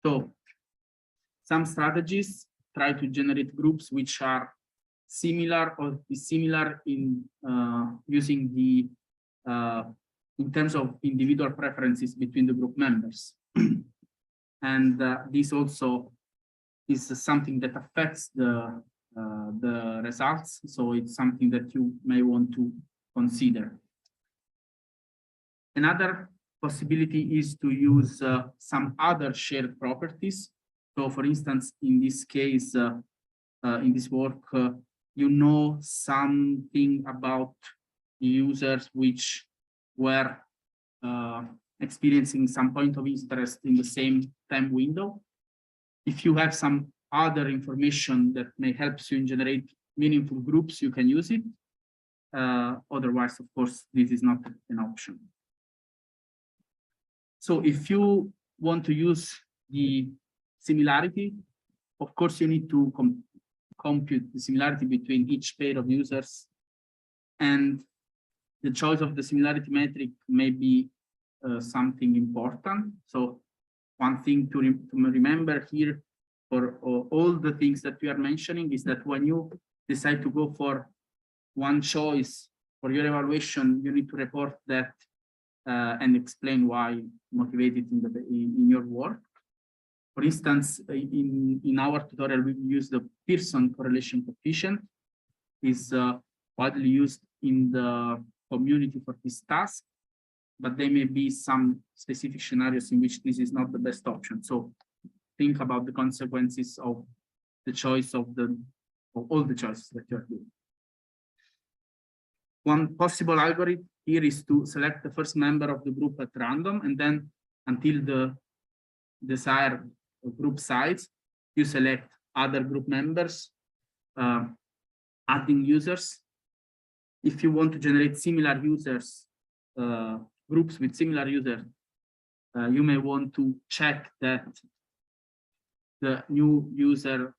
D: So some strategies try to generate groups which are similar or dissimilar in using the in terms of individual preferences between the group members. And this also is something that affects the results. So it's something that you may want to consider. Another possibility is to use some other shared properties. So for instance, in this case, in this work, you know something about users which were experiencing some point of interest in the same time window. If you have some other information that may help you in generate meaningful groups, you can use it. Otherwise, of course, this is not an option. So if you want to use the similarity, of course, you need to compute the similarity between each pair of users. And the choice of the similarity metric may be something important. So one thing to remember here for all the things that we are mentioning is that when you decide to go for one choice for your evaluation, you need to report that and explain why motivated in your work. For instance, in our tutorial, we use the Pearson correlation coefficient is widely used in the community for this task, but there may be some specific scenarios in which this is not the best option. So think about the consequences of the choice of all the choices that you're doing. One possible algorithm here is to select the first member of the group at random, and then until the desired group size, you select other group members, adding users. If you want to generate similar users, groups with similar users, you may want to check that the new user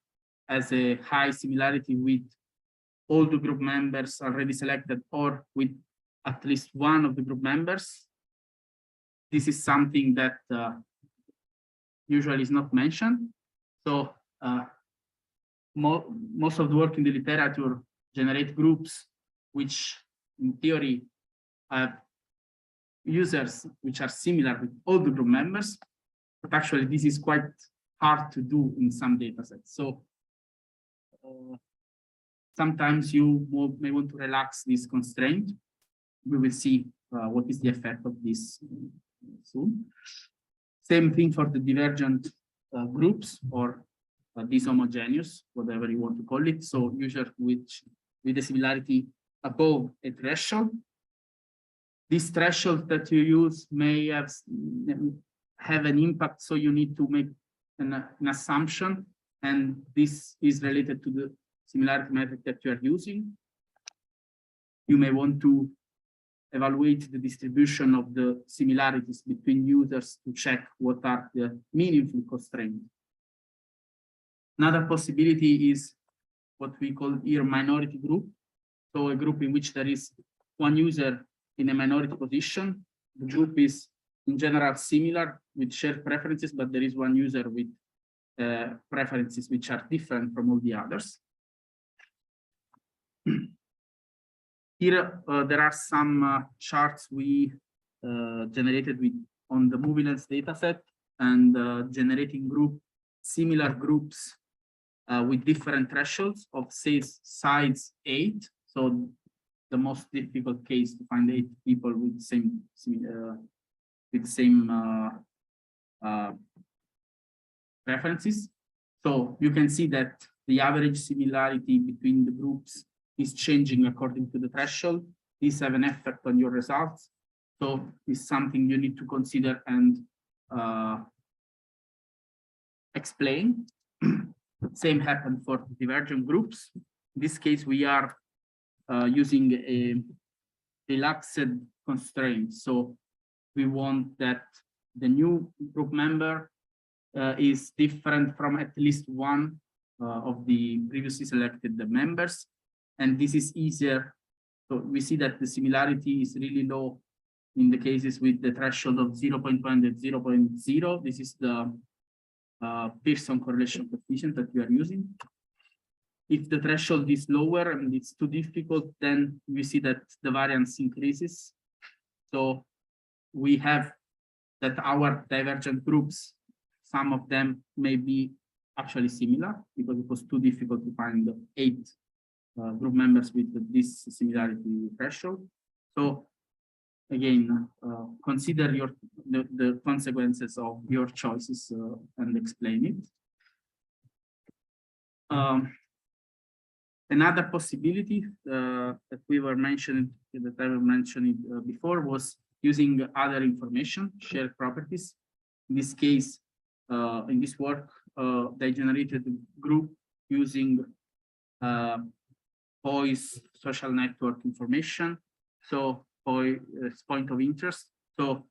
D: has a high similarity with all the group members already selected, or with at least one of the group members. This is something that usually is not mentioned. So most of the work in the literature generate groups which in theory have users which are similar with all the group members, but actually this is quite hard to do in some data sets. So sometimes you may want to relax this constraint. We will see what is the effect of this soon. Same thing for the divergent groups or dishomogeneous, whatever you want to call it. So users with a similarity above a threshold. This threshold that you use may have an impact, so you need to make an assumption, and this is related to the similarity metric that you are using. You may want to evaluate the distribution of the similarities between users to check what are the meaningful constraints. Another possibility is what we call here minority group. So a group in which there is one user in a minority position. The group is in general similar with shared preferences, but there is one user with preferences which are different from all the others. Here, there are some charts we generated on the Movilance dataset, and generating similar groups with different thresholds of size 8. So the most difficult case to find 8 people with same preferences. So you can see that the average similarity between the groups is changing according to the threshold. These have an effect on your results. So it's something you need to consider and explain. Same happened for divergent groups. In this case, we are using a relaxed constraint. So we want that the new group member is different from at least one of the previously selected members. And this is easier. So we see that the similarity is really low in the cases with the threshold of 0.1 and 0.0. This is the Pearson correlation coefficient that we are using. If the threshold is lower and it's too difficult, then we see that the variance increases. So we have that our divergent groups, some of them may be actually similar because it was too difficult to find 8 group members with this similarity threshold. So again, consider the consequences of your choices and explain it. Another possibility that we were mentioning, that I mentioned before, was using other information, shared properties. In this case, in this work, they generated a group using POI's social network information. So POI is point of interest. So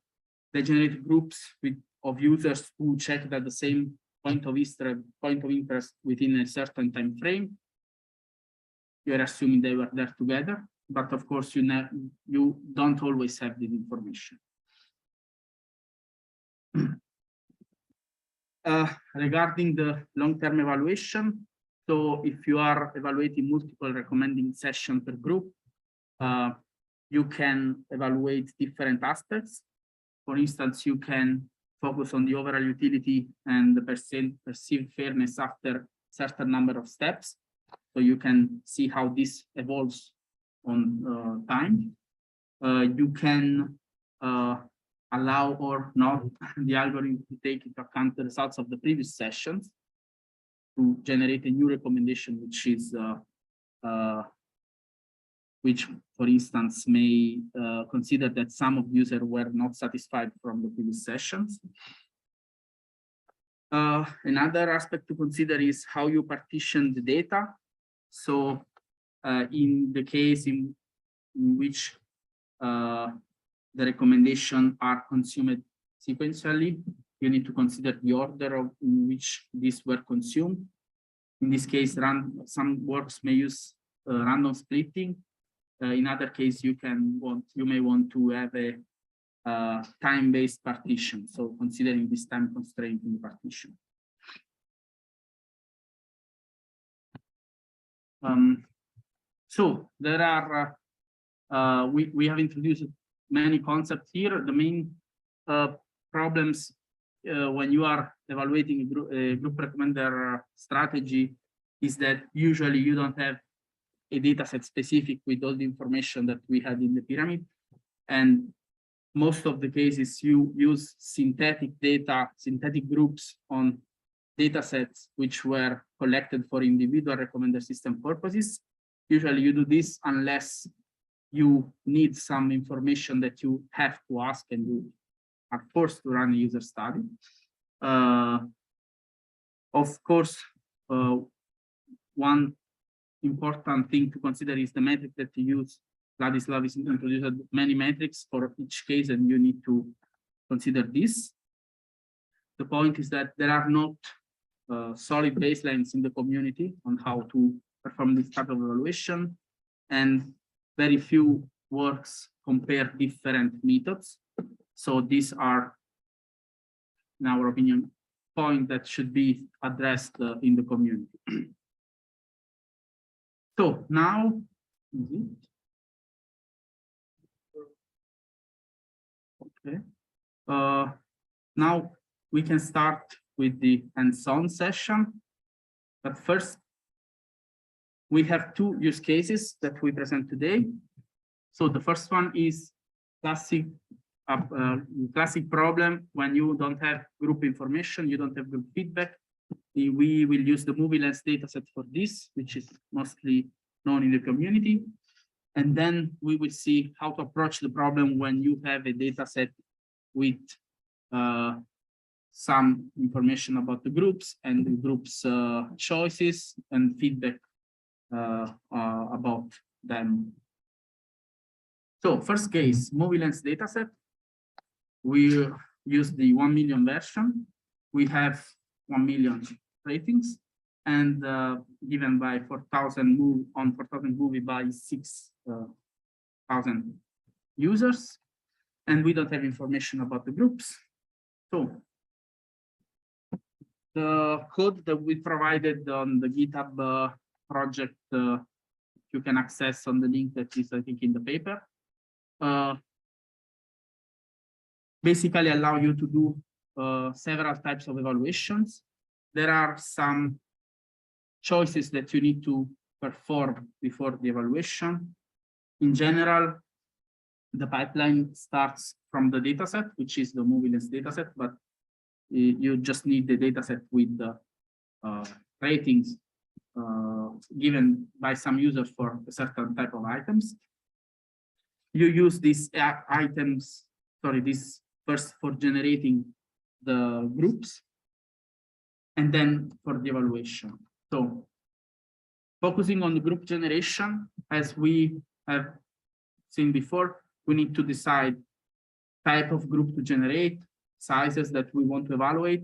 D: they generate groups of users who check that the same point of interest within a certain time frame. You're assuming they were there together, but of course you don't always have this information. Regarding the long-term evaluation, so if you are evaluating multiple recommending sessions per group, you can evaluate different aspects. For instance, you can focus on the overall utility and the perceived fairness after certain number of steps. So you can see how this evolves on time. You can allow or not the algorithm to take into account the results of the previous sessions to generate a new recommendation, which is which, for instance, may consider that some of the users were not satisfied from the previous sessions. Another aspect to consider is how you partition the data. So in the case in which the recommendations are consumed sequentially, you need to consider the order of in which these were consumed. In this case, some works may use random splitting. In other case, you may want to have a time-based partition. So considering this time constraint in the partition. So there are we have introduced many concepts here. The main problems when you are evaluating a group recommender strategy is that usually you don't have a data set specific with all the information that we had in the pyramid. And most of the cases you use synthetic data, synthetic groups on data sets which were collected for individual recommender system purposes. Usually you do this unless you need some information that you have to ask and you are forced to run a user study. Of course, one important thing to consider is the metric that you use. Ladislav is introduced many metrics for each case, and you need to consider this. The point is that there are not solid baselines in the community on how to perform this type of evaluation, and very few works compare different methods. So these are, in our opinion, points that should be addressed in the community. So now, okay. Now we can start with the hands-on session. But first, we have two use cases that we present today. So the first one is classic problem when you don't have group information, you don't have group feedback. We will use the movie lens dataset for this, which is mostly known in the community. And then we will see how to approach the problem when you have a dataset with some information about the groups and the groups' choices and feedback about them. So first case, movie lens dataset. We use the 1 million version. We have 1 million ratings and given by 4,000 movie by 6,000 users. And we don't have information about the groups. So the code that we provided on the GitHub project, you can access on the link that is, I think, in the paper. Basically allow you to do several types of evaluations. There are some choices that you need to perform before the evaluation. In general, the pipeline starts from the dataset, which is the movie lens dataset, but you just need the dataset with the ratings given by some users for a certain type of items. You use these items, this first for generating the groups and then for the evaluation. So focusing on the group generation, as we have seen before, we need to decide type of group to generate, sizes that we want to evaluate.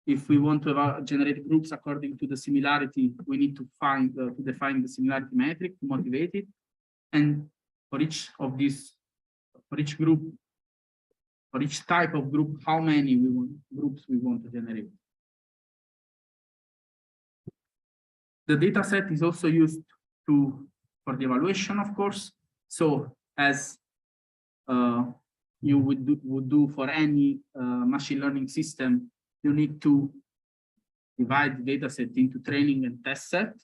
D: If we want to generate groups according to the similarity, we need to define the similarity metric to motivate it. And for each of these, for each group, for each type of group, how many groups we want to generate. The data set is also used for the evaluation, of course. So as you would do for any machine learning system, you need to divide the data set into training and test set.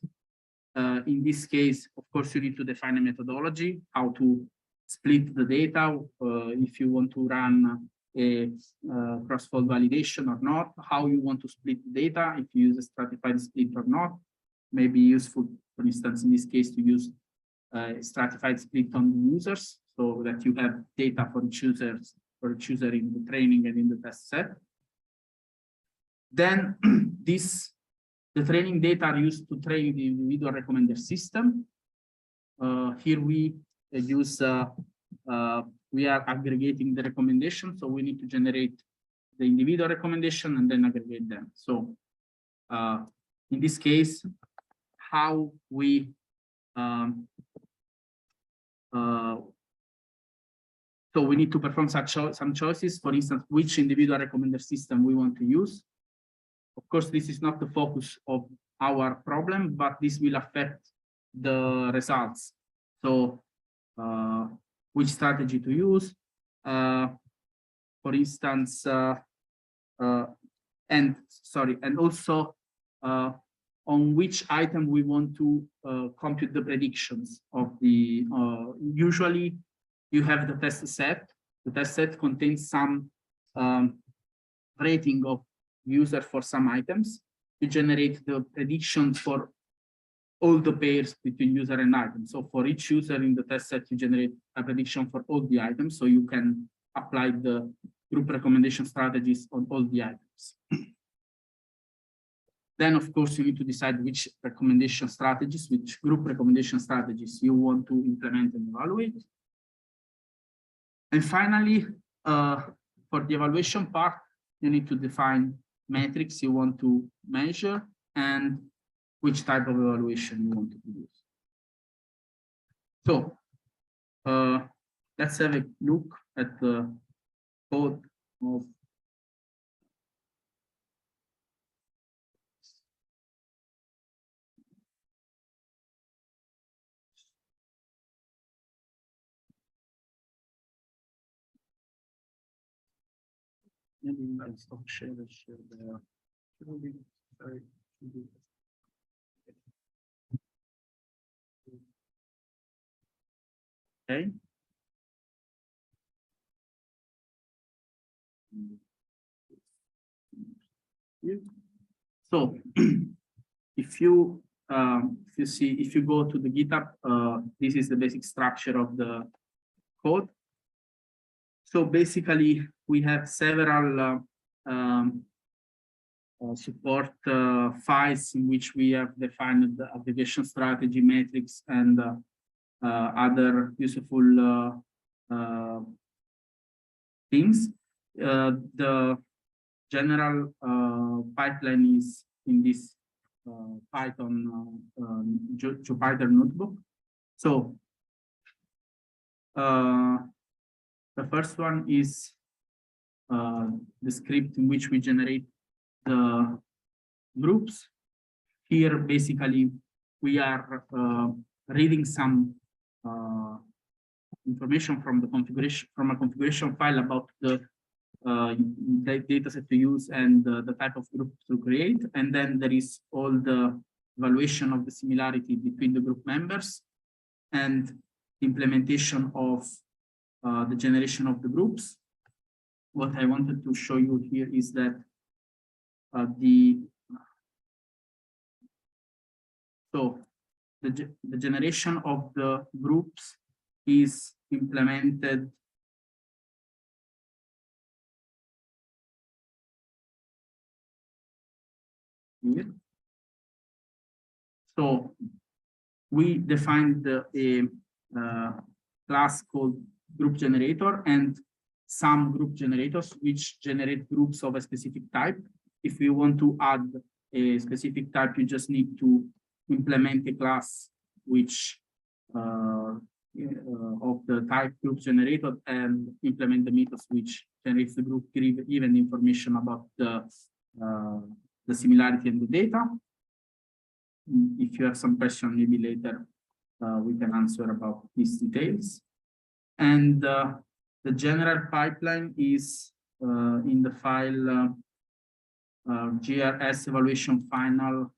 D: In this case, of course, you need to define a methodology, how to split the data, if you want to run a cross-fault validation or not, how you want to split the data, if you use a stratified split or not. Maybe useful, for instance, in this case, to use a stratified split on the users, so that you have data for each user in the training and in the test set. Then the training data are used to train the individual recommender system. Here we use, we are aggregating the recommendation, so we need to generate the individual recommendation and then aggregate them. So in this case, how we so we need to perform some choices, for instance, which individual recommender system we want to use. Of course, this is not the focus of our problem, but this will affect the results. So which strategy to use, for instance, and also on which item we want to compute the predictions of the, usually you have the test set. The test set contains some rating of user for some items. You generate the prediction for all the pairs between user and item. So for each user in the test set, you generate a prediction for all the items, so you can apply the group recommendation strategies on all the items. Then, of course, you need to decide which recommendation strategies, which group recommendation strategies you want to implement and evaluate. And finally, for the evaluation part, you need to define metrics you want to measure and which type of evaluation you want to produce. So let's have a look at the code of maybe we can stop share the sorry. Okay. So if you see, if you go to the GitHub, this is the basic structure of the code. So basically, we have several support files in which we have defined the aggregation strategy, metrics, and other useful things. The general pipeline is in this Python Jupyter notebook. So the first one is the script in which we generate the groups. Here, basically, we are reading some information from the configuration, from a configuration file about the data set to use and the type of group to create. And then there is all the evaluation of the similarity between the group members and implementation of the generation of the groups. What I wanted to show you here is that the generation of the groups is implemented here. So we defined a class called group generator and some group generators which generate groups of a specific type. If you want to add a specific type, you just need to implement a class which of the type group generator and implement the methods which generates the group, given information about the similarity and the data. If you have some question, maybe later we can answer about these details. And the general pipeline is in the file GRS evaluation final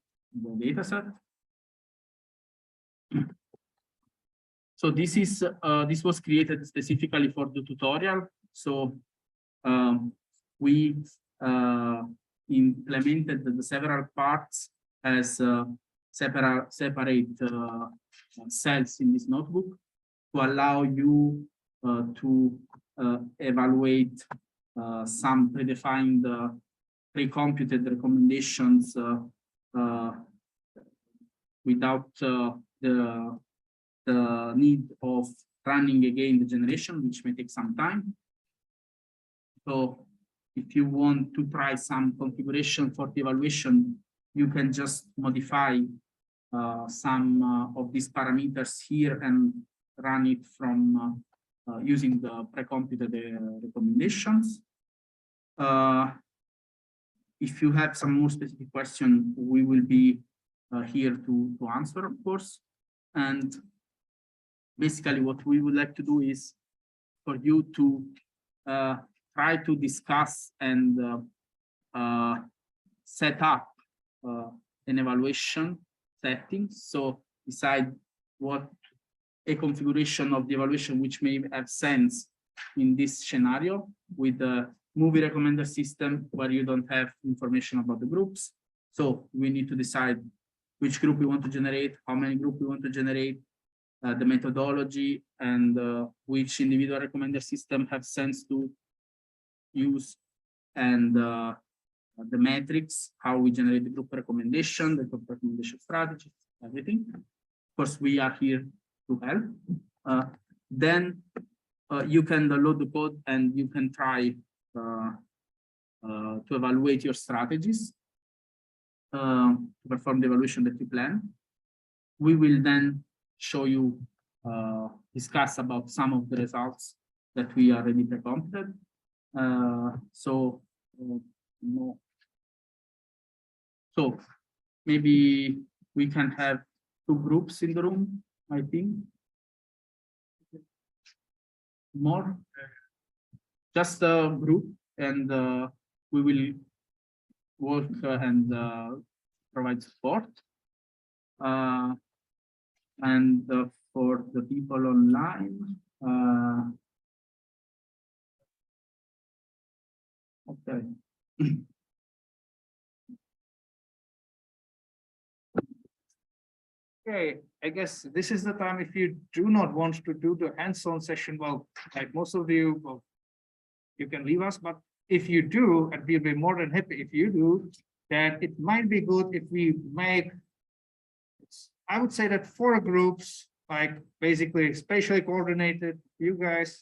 D: data set. So this is this was created specifically for the tutorial. So we implemented the several parts as separate cells in this notebook to allow you to evaluate some predefined pre-computed recommendations without the need of running again the generation, which may take some time. So if you want to try some configuration for the evaluation, you can just modify some of these parameters here and run it from using the pre-computed recommendations. If you have some more specific question, we will be here to answer, of course. And basically what we would like to do is for you to try to discuss and set up an evaluation setting. So decide what a configuration of the evaluation which may have sense in this scenario with the movie recommender system where you don't have information about the groups. So we need to decide which group we want to generate, how many groups we want to generate, the methodology, and which individual recommender system have sense to use, and the metrics, how we generate the group recommendation, the group recommendation strategy, everything. Of course, we are here to help. Then you can download the code and you can try to evaluate your strategies, to perform the evaluation that you plan. We will then show you, discuss about some of the results that we already pre-computed. So maybe we can have 2 groups in the room, I think. More, just a group, and we will work and provide support. And for the people online, okay.
A: Okay, I guess this is the time if you do not want to do the hands-on session, well, like most of you, well, you can leave us, but if you do, and we'll be more than happy if you do, then it might be good if we make, I would say that 4 groups, like basically spatially coordinated, you guys,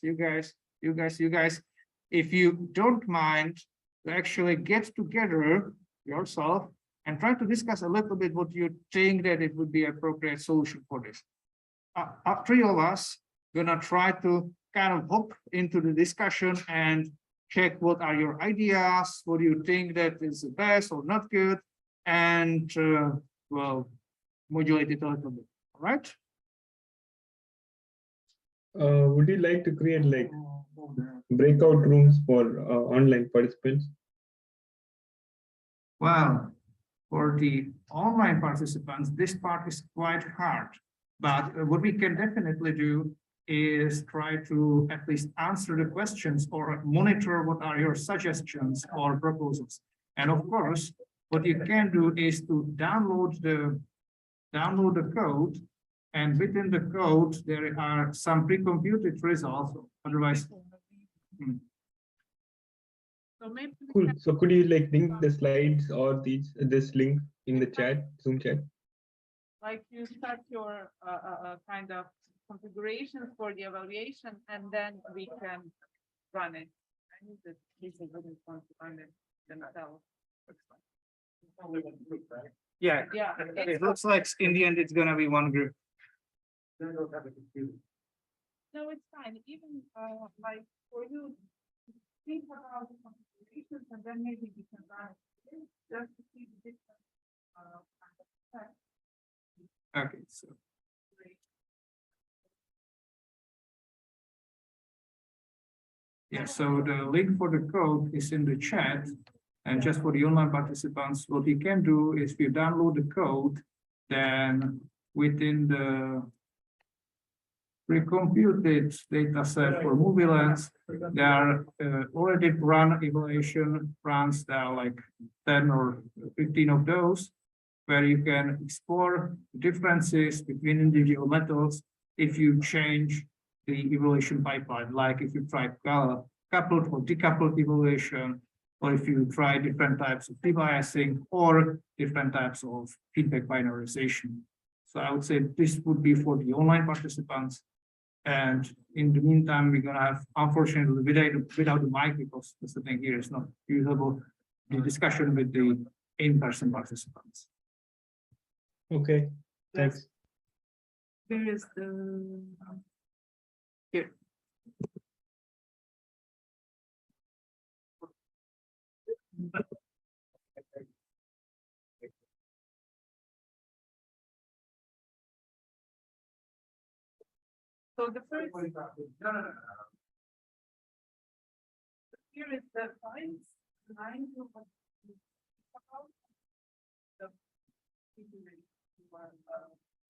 A: if you don't mind to actually get together yourself and try to discuss a little bit what you think that it would be appropriate solution for this. 3 of us gonna try to kind of hop into the discussion and check what are your ideas, what do you think that is the best or not good, and well, modulate it a little bit. All right.
B: Would you like to create like breakout rooms for online participants?
A: Well, for the online participants, this part is quite hard, but what we can definitely do is try to at least answer the questions or monitor what are your suggestions or proposals. And of course, what you can do is to download the code, and within the code there are some pre-computed results. Otherwise,
C: So maybe we
B: Cool.
C: can-
B: So could you like link the slides or this link in the chat, Zoom chat?
C: like you start your kind of configurations for the evaluation, and then we can run it. I need that Lisa wouldn't want to run it themselves.
A: yeah,
C: Yeah.
A: it looks like in the end it's gonna be 1 group.
C: No, it's fine. Even like for you, think about the configurations, and then maybe we can run it just to see the different kind of effects.
A: Okay, so yeah, so the link for the code is in the chat. And just for the online participants, what we can do is if you download the code, then within the pre-computed data set for movie lens, there are already run evaluation runs. There are like 10 or 15 of those, where you can explore differences between individual methods if you change the evaluation pipeline, like if you try coupled or decoupled evaluation, or if you try different types of debiasing or different types of feedback binarization. So I would say this would be for the online participants. And in the meantime, we're gonna have, unfortunately, without the mic, because the thing here is not usable, the discussion with the in-person participants.
B: Okay, thanks.
C: Where is the here? So the first here is the points line to what we talk about the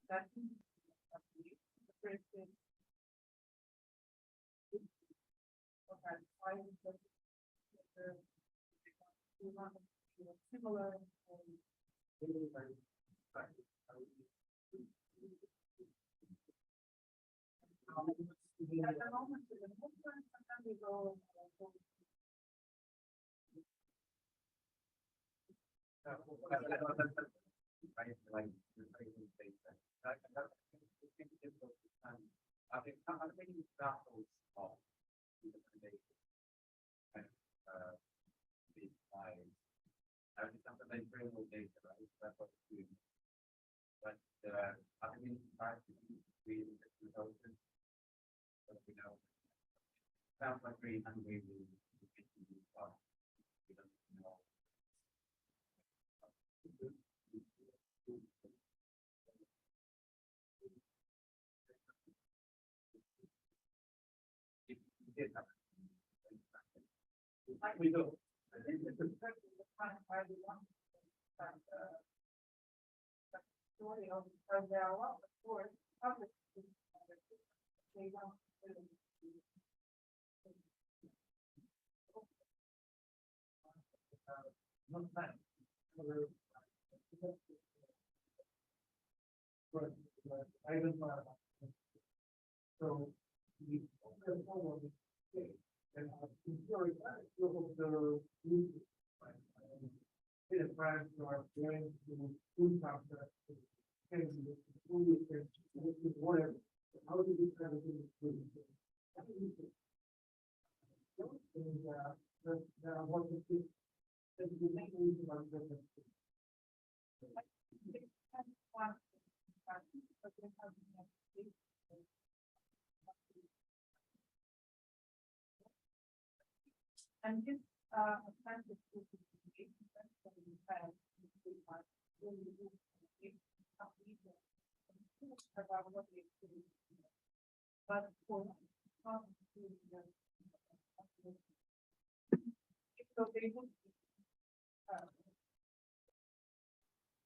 C: that the first is similar. At the moment, the movement, sometimes we go. We do. And this but for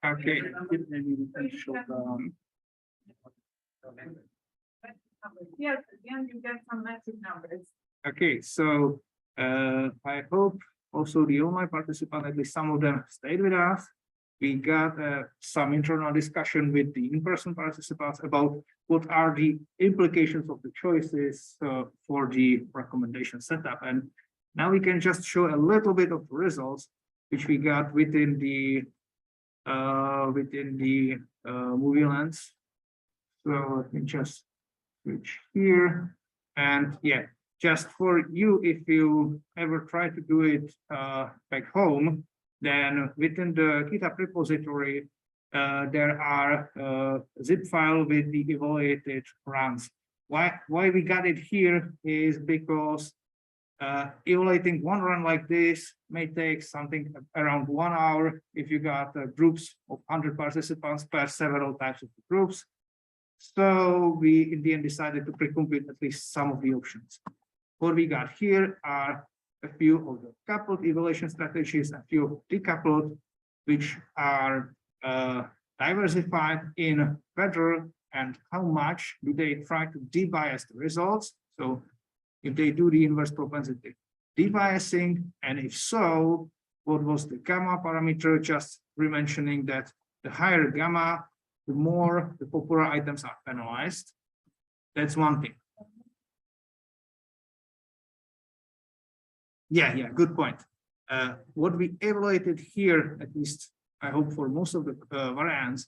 A: okay, maybe we can show
C: yes, again, you get some magic numbers.
A: Okay, so I hope also the online participants, at least some of them, stayed with us. We got some internal discussion with the in-person participants about what are the implications of the choices for the recommendation setup. And now we can just show a little bit of the results which we got within the movie lens. So let me just switch here. And yeah, just for you, if you ever try to do it back home, then within the GitHub repository, there are zip file with the evaluated runs. Why we got it here is because evaluating one run like this may take something around 1 hour if you got groups of 100 participants per several types of groups. So we in the end decided to pre-compute at least some of the options. What we got here are a few of the coupled evaluation strategies, a few decoupled, which are diversified in whether and how much do they try to debias the results. So if they do the inverse propensity debiasing, and if so, what was the gamma parameter? Just re-mentioning that the higher gamma, the more the popular items are penalized. That's one thing. Yeah, good point. What we evaluated here, at least I hope for most of the variants,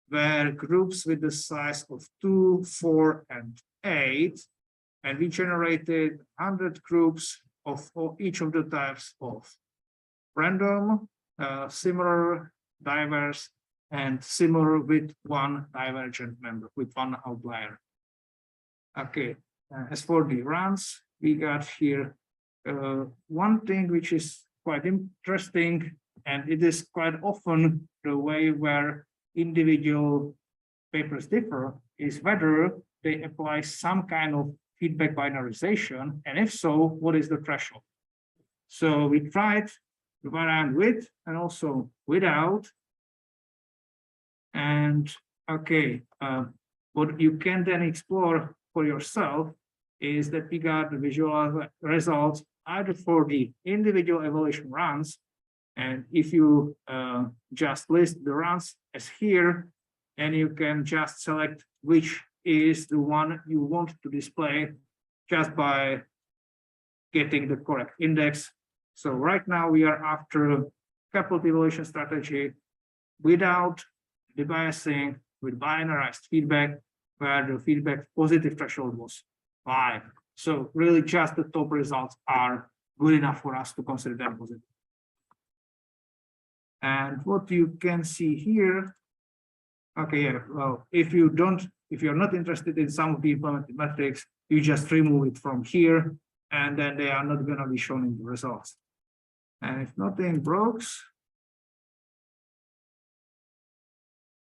A: were groups with the size of 2, 4, and 8, and we generated 100 groups of each of the types of random, similar, diverse, and similar with one divergent member, with one outlier. Okay, as for the runs, we got here one thing which is quite interesting, and it is quite often the way where individual papers differ, is whether they apply some kind of feedback binarization, and if so, what is the threshold? So we tried the variant with and also without. And okay, what you can then explore for yourself is that we got the visual results either for the individual evaluation runs, and if you just list the runs as here, and you can just select which is the one you want to display just by getting the correct index. So right now we are after a coupled evaluation strategy without debiasing, with binarized feedback, where the feedback positive threshold was 5. So really just the top results are good enough for us to consider them positive. And what you can see here, okay, yeah, well, if you're not interested in some of the implemented metrics, you just remove it from here, and then they are not going to be shown in the results. And if nothing breaks,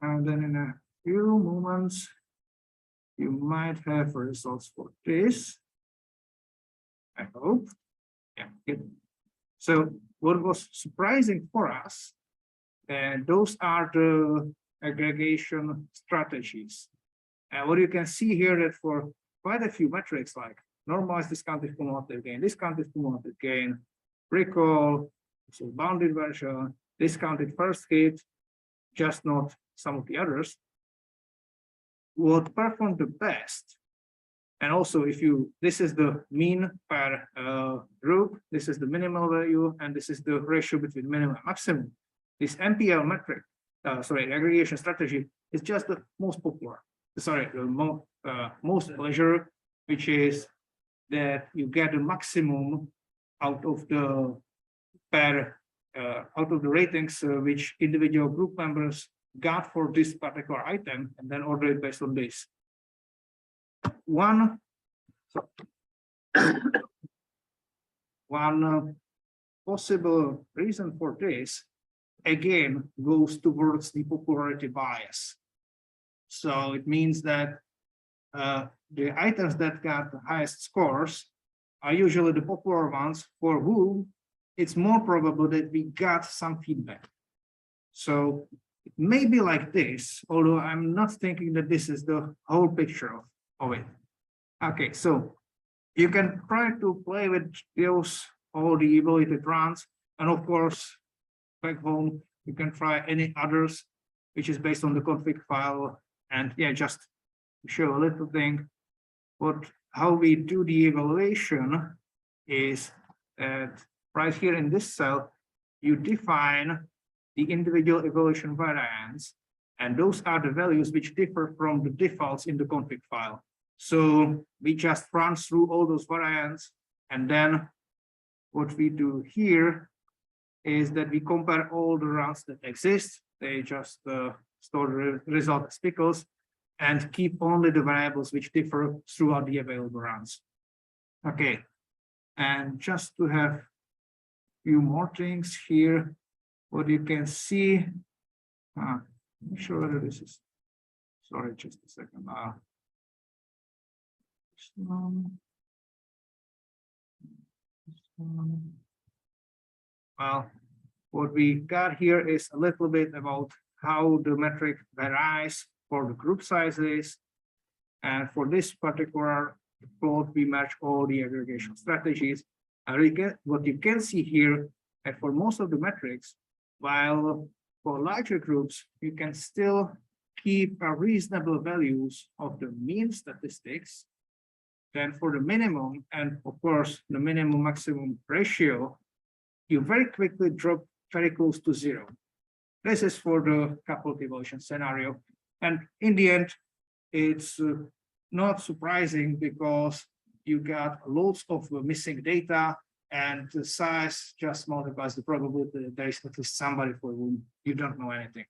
A: and then in a few moments, you might have results for this. I hope. Yeah, good. So what was surprising for us, and those are the aggregation strategies. And what you can see here that for quite a few metrics like normalized discounted cumulative gain, recall, so bounded version, discounted first hit, just not some of the others, what performed the best. And also if you, this is the mean per group, this is the minimal value, and this is the ratio between minimum and maximum. This MPL metric, aggregation strategy is just the most popular, the most pleasure, which is that you get a maximum out of the ratings which individual group members got for this particular item, and then order it based on this. One possible reason for this, again, goes towards the popularity bias. So it means that the items that got the highest scores are usually the popular ones for whom it's more probable that we got some feedback. So it may be like this, although I'm not thinking that this is the whole picture of it. Okay, so you can try to play with those, all the evaluated runs, and of course, back home, you can try any others, which is based on the config file. And yeah, just to show a little thing, how we do the evaluation is that right here in this cell, you define the individual evaluation variants, and those are the values which differ from the defaults in the config file. So we just run through all those variants, and then what we do here is that we compare all the runs that exist. They just store the result as pickles and keep only the variables which differ throughout the available runs. Okay, and just to have a few more things here, what you can see, I'm not sure whether this is, sorry, just a second. Well, what we got here is a little bit about how the metric varies for the group sizes. And for this particular plot, we match all the aggregation strategies. And what you can see here, and for most of the metrics, while for larger groups, you can still keep a reasonable values of the mean statistics. Then for the minimum, and of course, the minimum maximum ratio, you very quickly drop very close to 0. This is for the coupled evolution scenario. And in the end, it's not surprising because you got loads of missing data and the size just multiplies the probability that there is at least somebody for whom you don't know anything.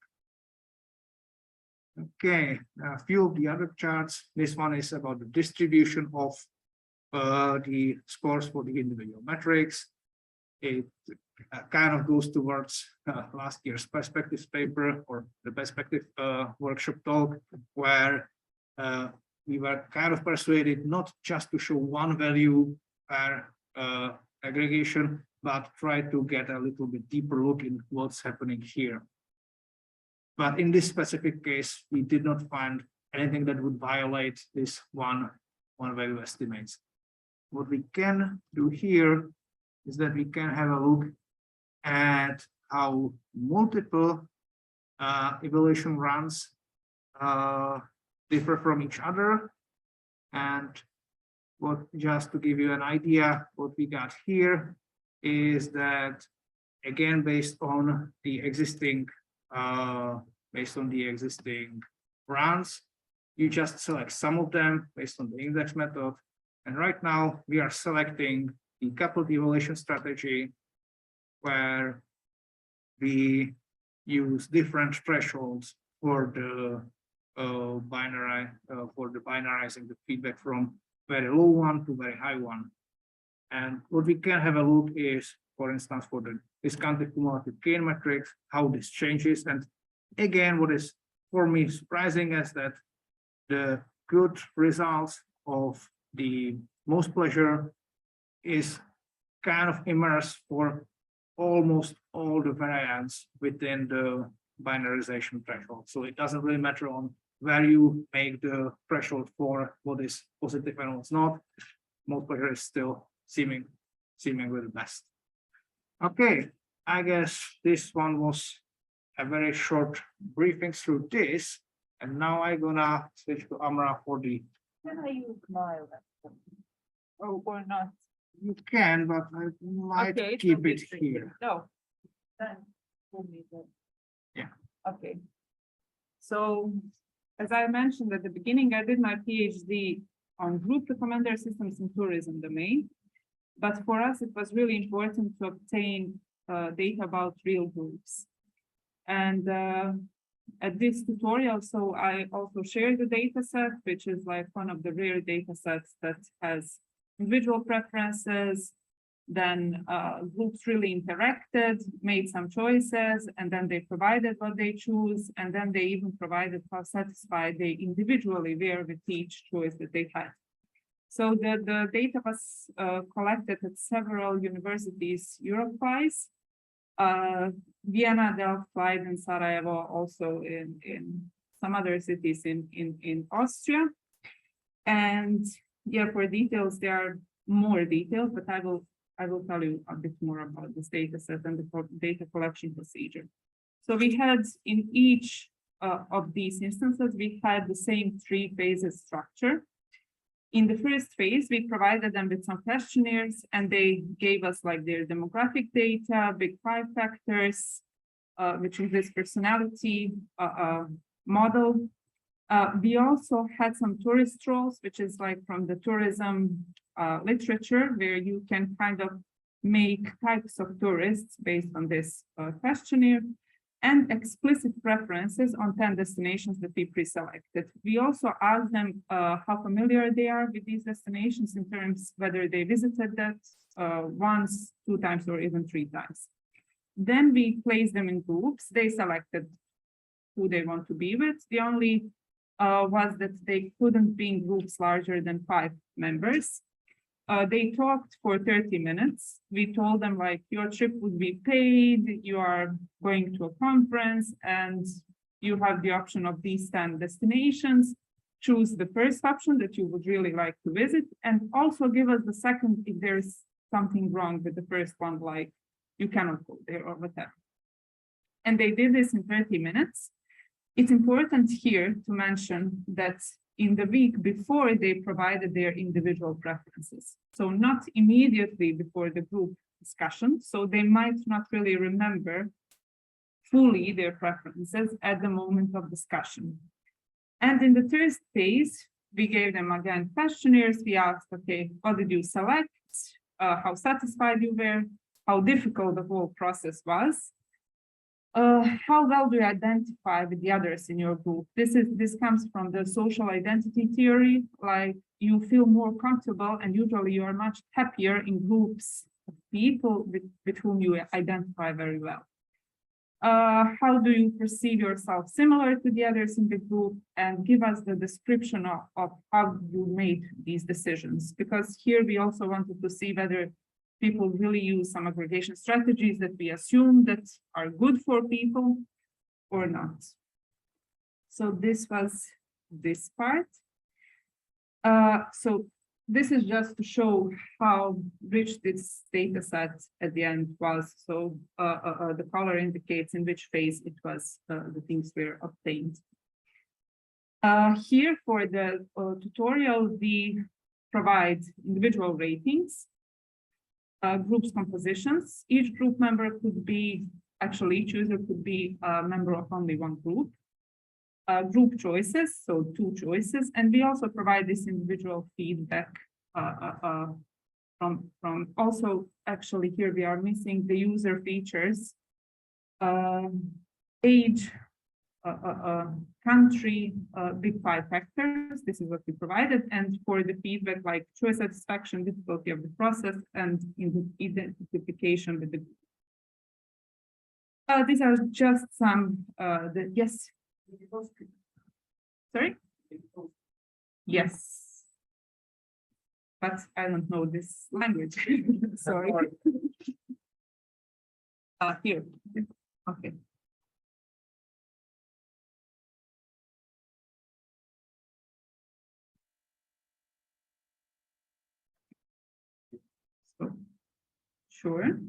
A: Okay, a few of the other charts. This one is about the distribution of the scores for the individual metrics. It kind of goes towards last year's perspectives paper or the perspective workshop talk, where we were kind of persuaded not just to show one value per aggregation, but try to get a little bit deeper look in what's happening here. But in this specific case, we did not find anything that would violate this one value estimates. What we can do here is that we can have a look at how multiple evaluation runs differ from each other. And what, just to give you an idea, what we got here is that, again, based on the existing runs, you just select some of them based on the index method. And right now we are selecting the coupled evaluation strategy, where we use different thresholds for the binarizing the feedback from very low one to very high one. And what we can have a look is, for instance, for the discounted cumulative gain matrix, how this changes. And again, what is for me surprising is that the good results of the most pleasure is kind of immersed for almost all the variants within the binarization threshold. So it doesn't really matter on where you make the threshold for what is positive and what's not. Most pleasure is still seemingly the best. Okay, I guess this one was a very short briefing through this. And now I'm gonna switch to Amra for the.
C: Can I use my laptop? Oh, or not?
A: You can, but I might
C: Okay, it's
A: keep
C: no
A: it
C: big thing.
A: here.
C: No. Then we'll need that.
A: Yeah.
C: Okay. So, as I mentioned at the beginning, I did my PhD on group recommender systems in tourism domain. But for us, it was really important to obtain data about real groups. And at this tutorial, so I also share the data set, which is like one of the rare data sets that has individual preferences. Then groups really interacted, made some choices, and then they provided what they choose. And then they even provided how satisfied they individually were with each choice that they had. So the data was collected at several universities Europe-wise, Vienna, Delft, Leiden, and Sarajevo, also in some other cities in Austria. And yeah, for details, there are more details, but I will tell you a bit more about this data set and the data collection procedure. So we had in each of these instances, we had the same 3 phases structure. In the first phase, we provided them with some questionnaires, and they gave us like their demographic data, big 5 factors, which is this personality model. We also had some tourist roles, which is like from the tourism literature, where you can kind of make types of tourists based on this questionnaire, and explicit preferences on 10 destinations that we pre-selected. We also asked them how familiar they are with these destinations in terms whether they visited that once, 2 times, or even 3 times. Then we placed them in groups. They selected who they want to be with. The only was that they couldn't be in groups larger than 5 members. They talked for 30 minutes. We told them like your trip would be paid, you are going to a conference and you have the option of these 10 destinations. Choose the first option that you would really like to visit and also give us the second if there's something wrong with the first one, like you cannot go there or whatever. And they did this in 30 minutes. It's important here to mention that in the week before they provided their individual preferences. So not immediately before the group discussion. So they might not really remember fully their preferences at the moment of discussion. And in the third phase, we gave them again questionnaires. We asked, okay, what did you select? How satisfied you were? How difficult the whole process was? How well do you identify with the others in your group? This comes from the social identity theory, like you feel more comfortable and usually you are much happier in groups of people with whom you identify very well. How do you perceive yourself similar to the others in the group, and give us the description of how you made these decisions, because here we also wanted to see whether people really use some aggregation strategies that we assume that are good for people or not. So this was this part. So this is just to show how rich this data set at the end was. So the color indicates in which phase it was the things were obtained. Here for the tutorial, we provide individual ratings. Groups compositions. Each group member could be, actually each user could be a member of only one group. Group choices, so 2 choices. And we also provide this individual feedback from also, actually here we are missing the user features, age, country, big 5 factors. This is what we provided. And for the feedback, like choice satisfaction, difficulty of the process, and in the identification with the group. These are just some, yes. Sorry? Yes. But I don't know this language. Sorry. Here. Okay. Sure.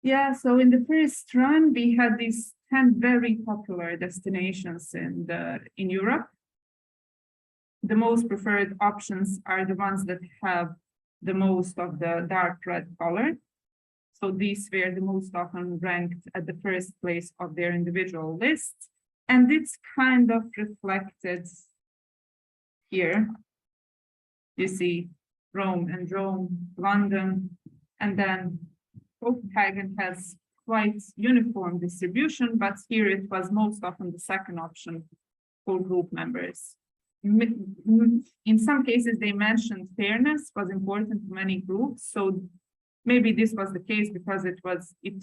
C: Yeah, so in the first run, we had these 10 very popular destinations in Europe. The most preferred options are the ones that have the most of the dark red color. So these were the most often ranked at the first place of their individual lists. And it's kind of reflected here. You see Rome, London, and then Copenhagen has quite uniform distribution, but here it was most often the second option for group members. In some cases, they mentioned fairness was important to many groups, so maybe this was the case because it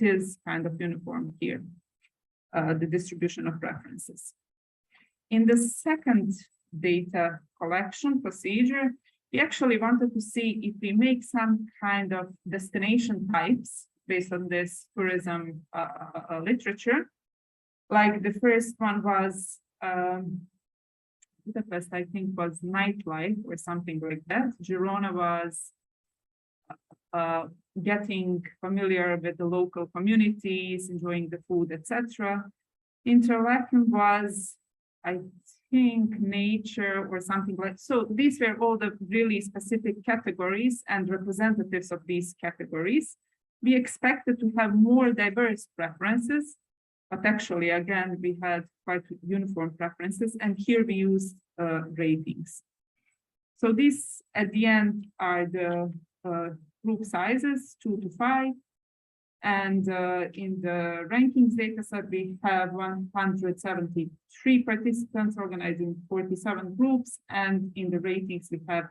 C: is kind of uniform here, the distribution of preferences. In the second data collection procedure, we actually wanted to see if we make some kind of destination types based on this tourism literature. Like the first one was, Budapest, I think, was nightlife or something like that. Girona was getting familiar with the local communities, enjoying the food, etc. Interlaken was, I think, nature or something like. So these were all the really specific categories and representatives of these categories. We expected to have more diverse preferences, but actually, again, we had quite uniform preferences, and here we used ratings. So these, at the end, are the group sizes, 2 to 5. And in the rankings data set, we have 173 participants organizing 47 groups. And in the ratings, we have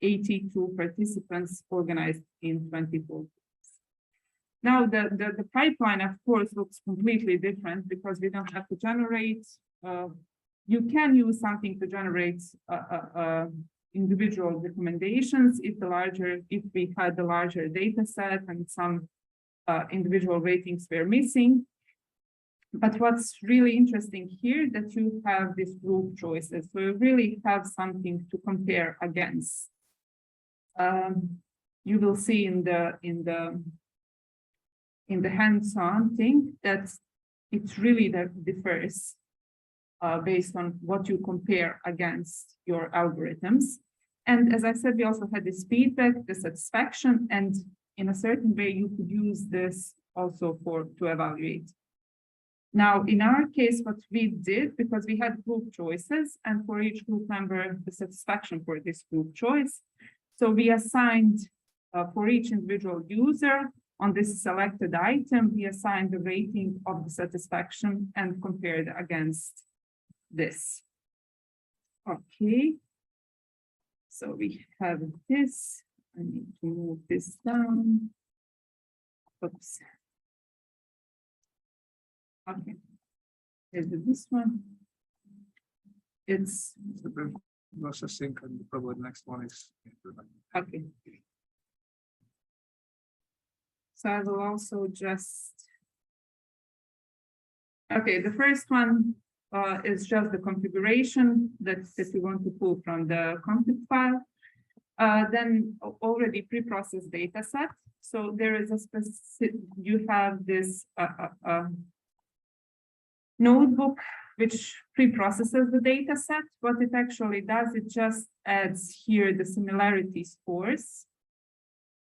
C: 82 participants organized in 24 groups. Now, the pipeline, of course, looks completely different because we don't have to generate. You can use something to generate individual recommendations if we had the larger data set and some individual ratings were missing. But what's really interesting here that you have these group choices, so you really have something to compare against. You will see in the hands-on thing that it really differs based on what you compare against your algorithms. And as I said, we also had this feedback, the satisfaction, and in a certain way, you could use this also to evaluate. Now, in our case, what we did, because we had group choices, and for each group member, the satisfaction for this group choice. So we assigned for each individual user on this selected item, we assigned the rating of the satisfaction and compared against this. Okay. So we have this. I need to move this down. Oops. Okay. Here's this one. It's
A: Processing, and probably the next one is.
C: okay. So I will also just. Okay, the first one is just the configuration that you want to pull from the config file. Then already pre-processed data set. So there is a specific, you have this notebook which pre-processes the data set. What it actually does, it just adds here the similarity scores.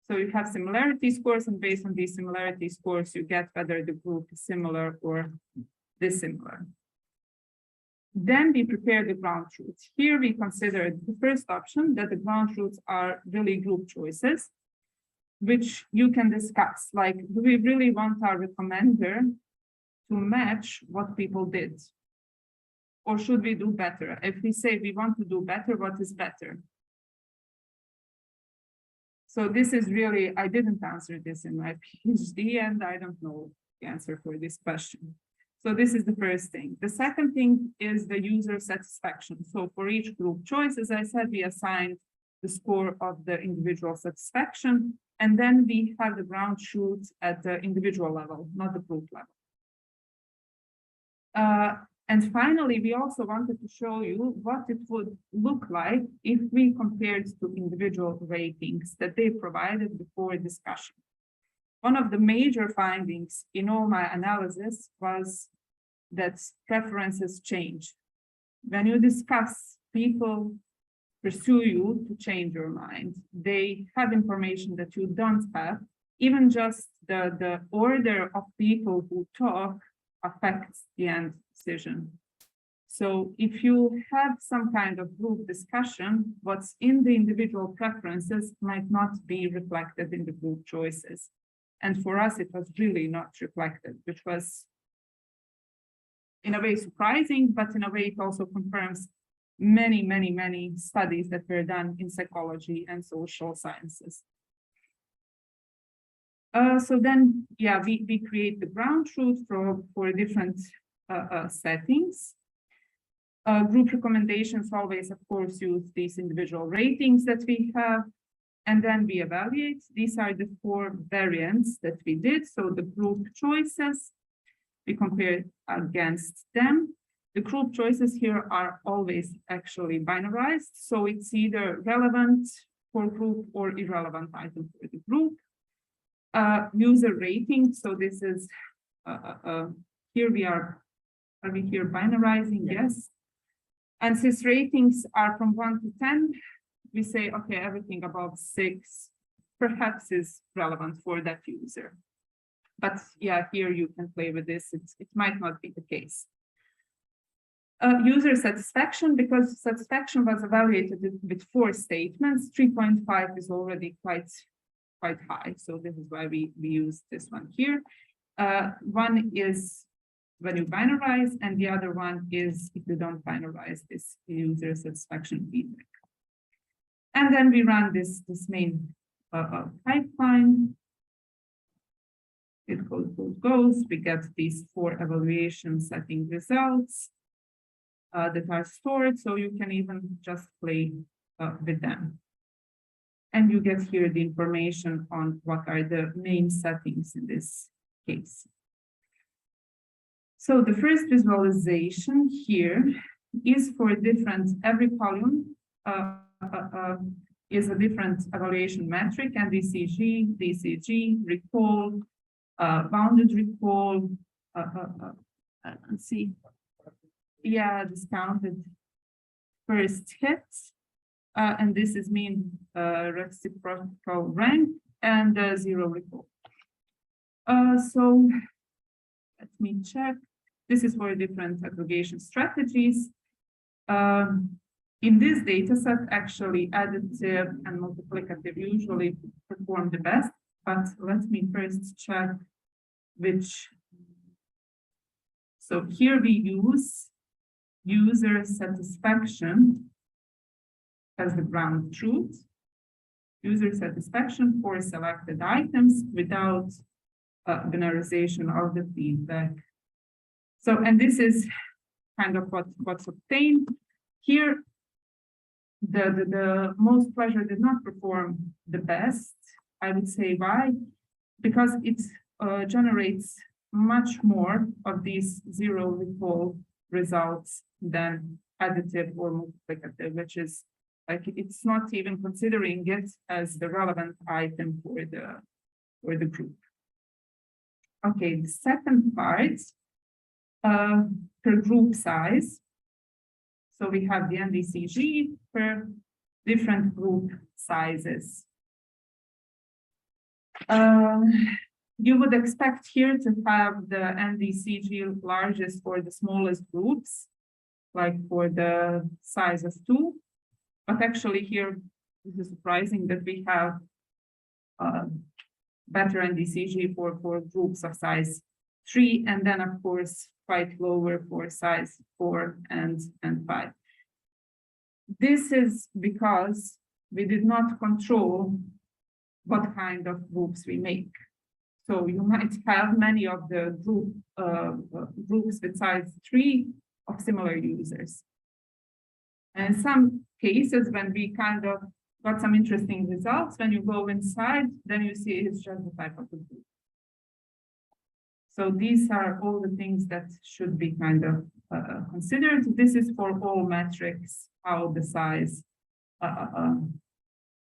C: So you have similarity scores, and based on these similarity scores, you get whether the group is similar or dissimilar. Then we prepare the ground truths. Here we consider the first option, that the ground truths are really group choices, which you can discuss. Like, do we really want our recommender to match what people did? Or should we do better? If we say we want to do better, what is better? So this is really, I didn't answer this in my PhD, and I don't know the answer for this question. So this is the first thing. The second thing is the user satisfaction. So for each group choice, as I said, we assigned the score of the individual satisfaction, and then we have the ground truths at the individual level, not the group level. And finally, we also wanted to show you what it would look like if we compared to individual ratings that they provided before discussion. One of the major findings in all my analysis was that preferences change. When you discuss, people pursue you to change your mind. They have information that you don't have. Even just the order of people who talk affects the end decision. So if you have some kind of group discussion, what's in the individual preferences might not be reflected in the group choices. And for us, it was really not reflected, which was in a way surprising, but in a way it also confirms many studies that were done in psychology and social sciences. So then, yeah, we create the ground truth for different settings. Group recommendations always, of course, use these individual ratings that we have, and then we evaluate. These are the 4 variants that we did. So the group choices, we compare against them. The group choices here are always actually binarized. So it's either relevant for group or irrelevant item for the group. User rating. So this is, here we are we here binarizing? Yes. And since ratings are from 1 to 10, we say, okay, everything above 6 perhaps is relevant for that user. But yeah, here you can play with this. It might not be the case. User satisfaction, because satisfaction was evaluated with 4 statements, 3.5 is already quite high. So this is why we use this one here. One is when you binarize, and the other one is if you don't binarize this user satisfaction feedback. And then we run this main pipeline. It goes. We get these 4 evaluation setting results that are stored. So you can even just play with them. And you get here the information on what are the main settings in this case. So the first visualization here is for different, every column is a different evaluation metric, and DCG, DCG, recall, bounded recall, let's see, yeah, discounted first hits, and this is mean reciprocal rank and zero recall. So let me check. This is for different aggregation strategies. In this data set, actually additive and multiplicative usually perform the best, but let me first check which. So here we use user satisfaction as the ground truth, user satisfaction for selected items without binarization of the feedback. So, and this is kind of what's obtained. Here, the most pleasure did not perform the best. I would say why? Because it generates much more of these zero recall results than additive or multiplicative, which is like it's not even considering it as the relevant item for the group. Okay, the second part, per group size. So we have the NDCG per different group sizes. You would expect here to have the NDCG largest for the smallest groups, like for the size of 2. But actually here, it is surprising that we have better NDCG for groups of size 3, and then of course quite lower for size 4 and 5. This is because we did not control what kind of groups we make. So you might have many of the groups with size 3 of similar users. And in some cases, when we kind of got some interesting results, when you go inside, then you see it's just the type of the group. So these are all the things that should be kind of considered. This is for all metrics, how the size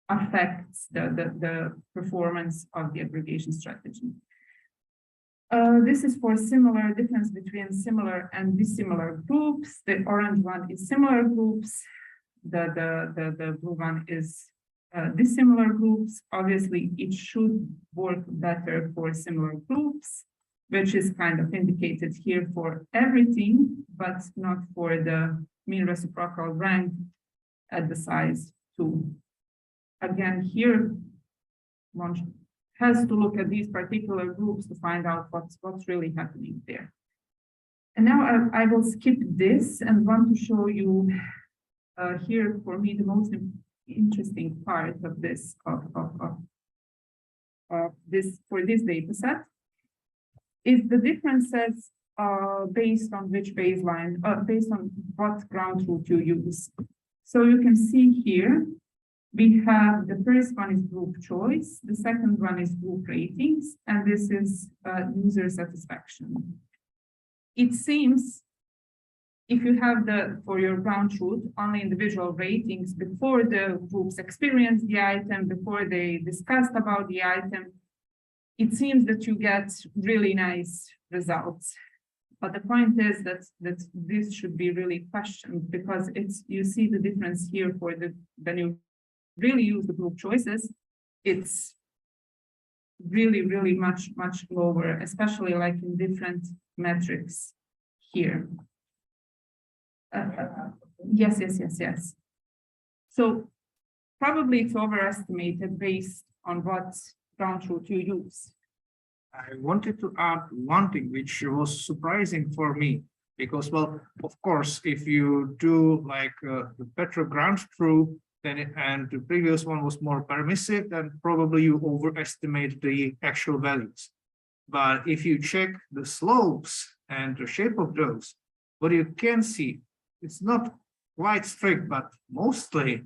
C: affects the performance of the aggregation strategy. This is for similar difference between similar and dissimilar groups. The orange one is similar groups. The blue one is dissimilar groups. Obviously, it should work better for similar groups, which is kind of indicated here for everything, but not for the mean reciprocal rank at the size 2. Again, here, one has to look at these particular groups to find out what's really happening there. And now I will skip this and want to show you here, for me, the most interesting part of this, this for this data set is the differences based on which baseline, based on what ground truth you use. So you can see here, we have the first one is group choice, the second one is group ratings, and this is user satisfaction. It seems if you have for your ground truth only individual ratings before the groups experienced the item, before they discussed about the item, it seems that you get really nice results. But the point is that this should be really questioned, because you see the difference here for when you really use the group choices, it's really much lower, especially like in different metrics here. Yes. So probably it's overestimated based on what ground truth you use.
A: I wanted to add one thing which was surprising for me, because, well, of course, if you do like the better ground truth, and the previous one was more permissive, then probably you overestimate the actual values. But if you check the slopes and the shape of those, what you can see, it's not quite strict, but mostly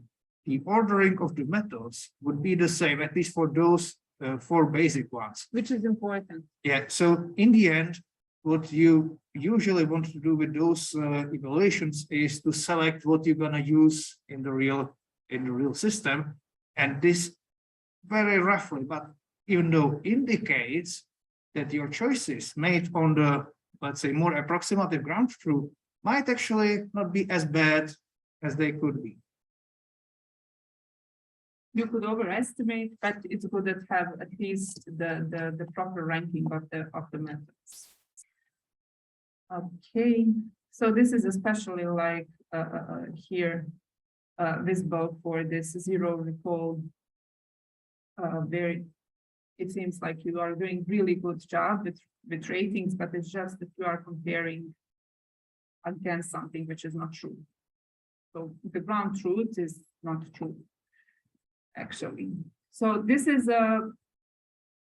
A: the ordering of the methods would be the same, at least for those 4 basic ones.
C: Which is important.
A: Yeah, so in the end, what you usually want to do with those evaluations is to select what you're gonna use in the real system, and this very roughly, but even though indicates that your choices made on the, let's say, more approximative ground truth might actually not be as bad as they could be.
C: You could overestimate, but it's good to have at least the proper ranking of the methods. Okay, so this is especially like here visible for this zero recall. It seems like you are doing really good job with ratings, but it's just that you are comparing against something which is not true. So the ground truth is not true, actually. So this is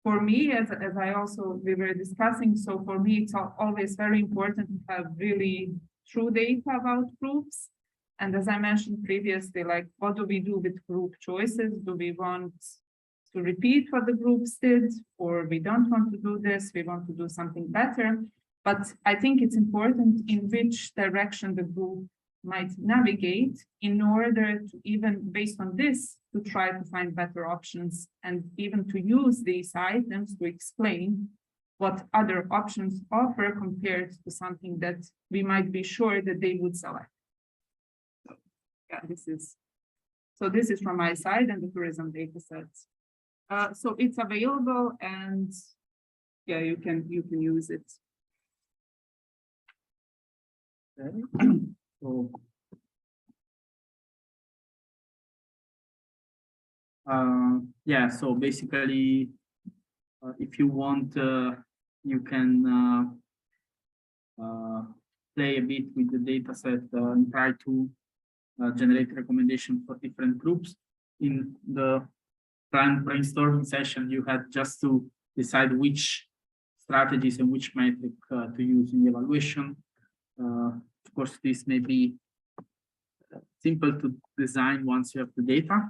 C: for me, as we were discussing, so for me, it's always very important to have really true data about groups. And as I mentioned previously, like, what do we do with group choices? Do we want to repeat what the groups did, or we don't want to do this, we want to do something better? But I think it's important in which direction the group might navigate in order to, even based on this, to try to find better options, and even to use these items to explain what other options offer compared to something that we might be sure that they would select. So, yeah, this is from my side and the tourism data sets. So it's available, and yeah, you can use it.
D: Okay. So, yeah, so basically, if you want, you can play a bit with the data set and try to generate recommendations for different groups. In the brainstorming session, you had just to decide which strategies and which metric to use in the evaluation. Of course, this may be simple to design once you have the data.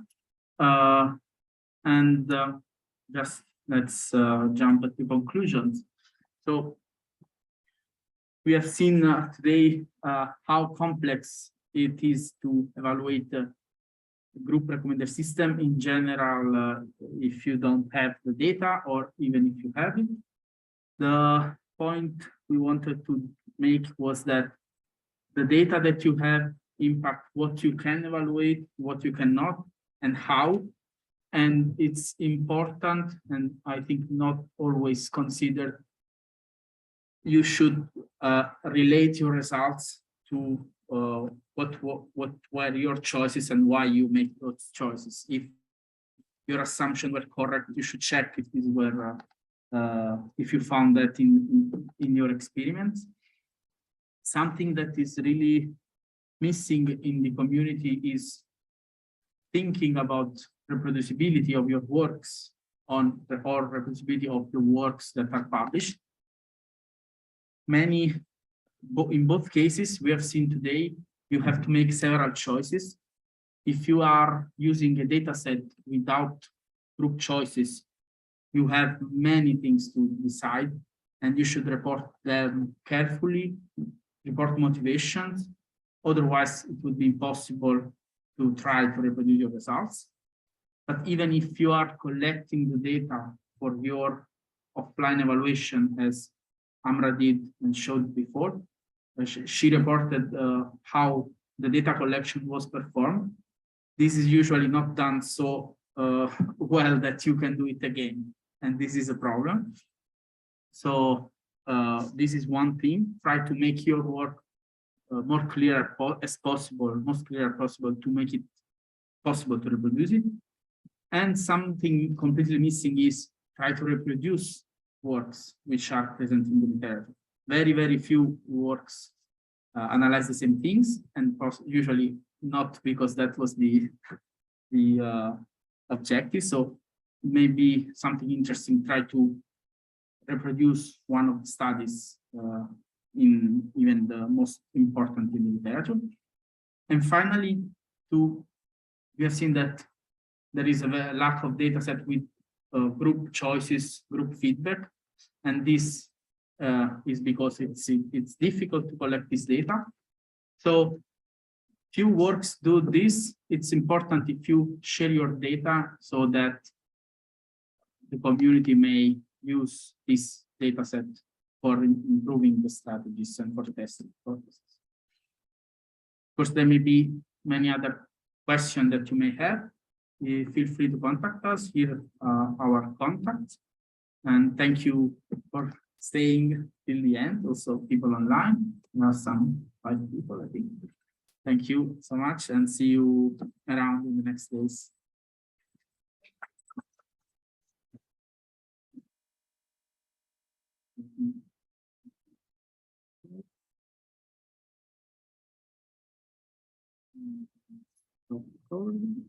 D: Just let's jump at the conclusions. So we have seen today how complex it is to evaluate the group recommender system in general, if you don't have the data, or even if you have it. The point we wanted to make was that the data that you have impact what you can evaluate, what you cannot, and how. And it's important, and I think not always considered. You should relate your results to what were your choices and why you make those choices. If your assumptions were correct, you should check if these were if you found that in your experiments. Something that is really missing in the community is thinking about reproducibility of your works or reproducibility of the works that are published. In both cases we have seen today, you have to make several choices. If you are using a data set without group choices, you have many things to decide, and you should report them carefully, report motivations. Otherwise, it would be impossible to try to reproduce your results. But even if you are collecting the data for your offline evaluation, as Amra did and showed before, she reported how the data collection was performed. This is usually not done so well that you can do it again, and this is a problem. So this is one thing. Try to make your work more clear as possible, most clear as possible, to make it possible to reproduce it. And something completely missing is try to reproduce works which are present in the literature. Very, very few works analyze the same things, and usually not because that was the objective. So maybe something interesting, try to reproduce one of the studies in even the most important in the literature. And finally, to we have seen that there is a lack of data set with group choices, group feedback, and this is because it's difficult to collect this data. So few works do this. It's important if you share your data so that the community may use this data set for improving the strategies and for testing purposes. Of course, there may be many other questions that you may have. Feel free to contact us. Here are our contacts. And thank you for staying till the end. Also, people online. There are some 5 people, I think. Thank you so much, and see you around in the next days. Recording.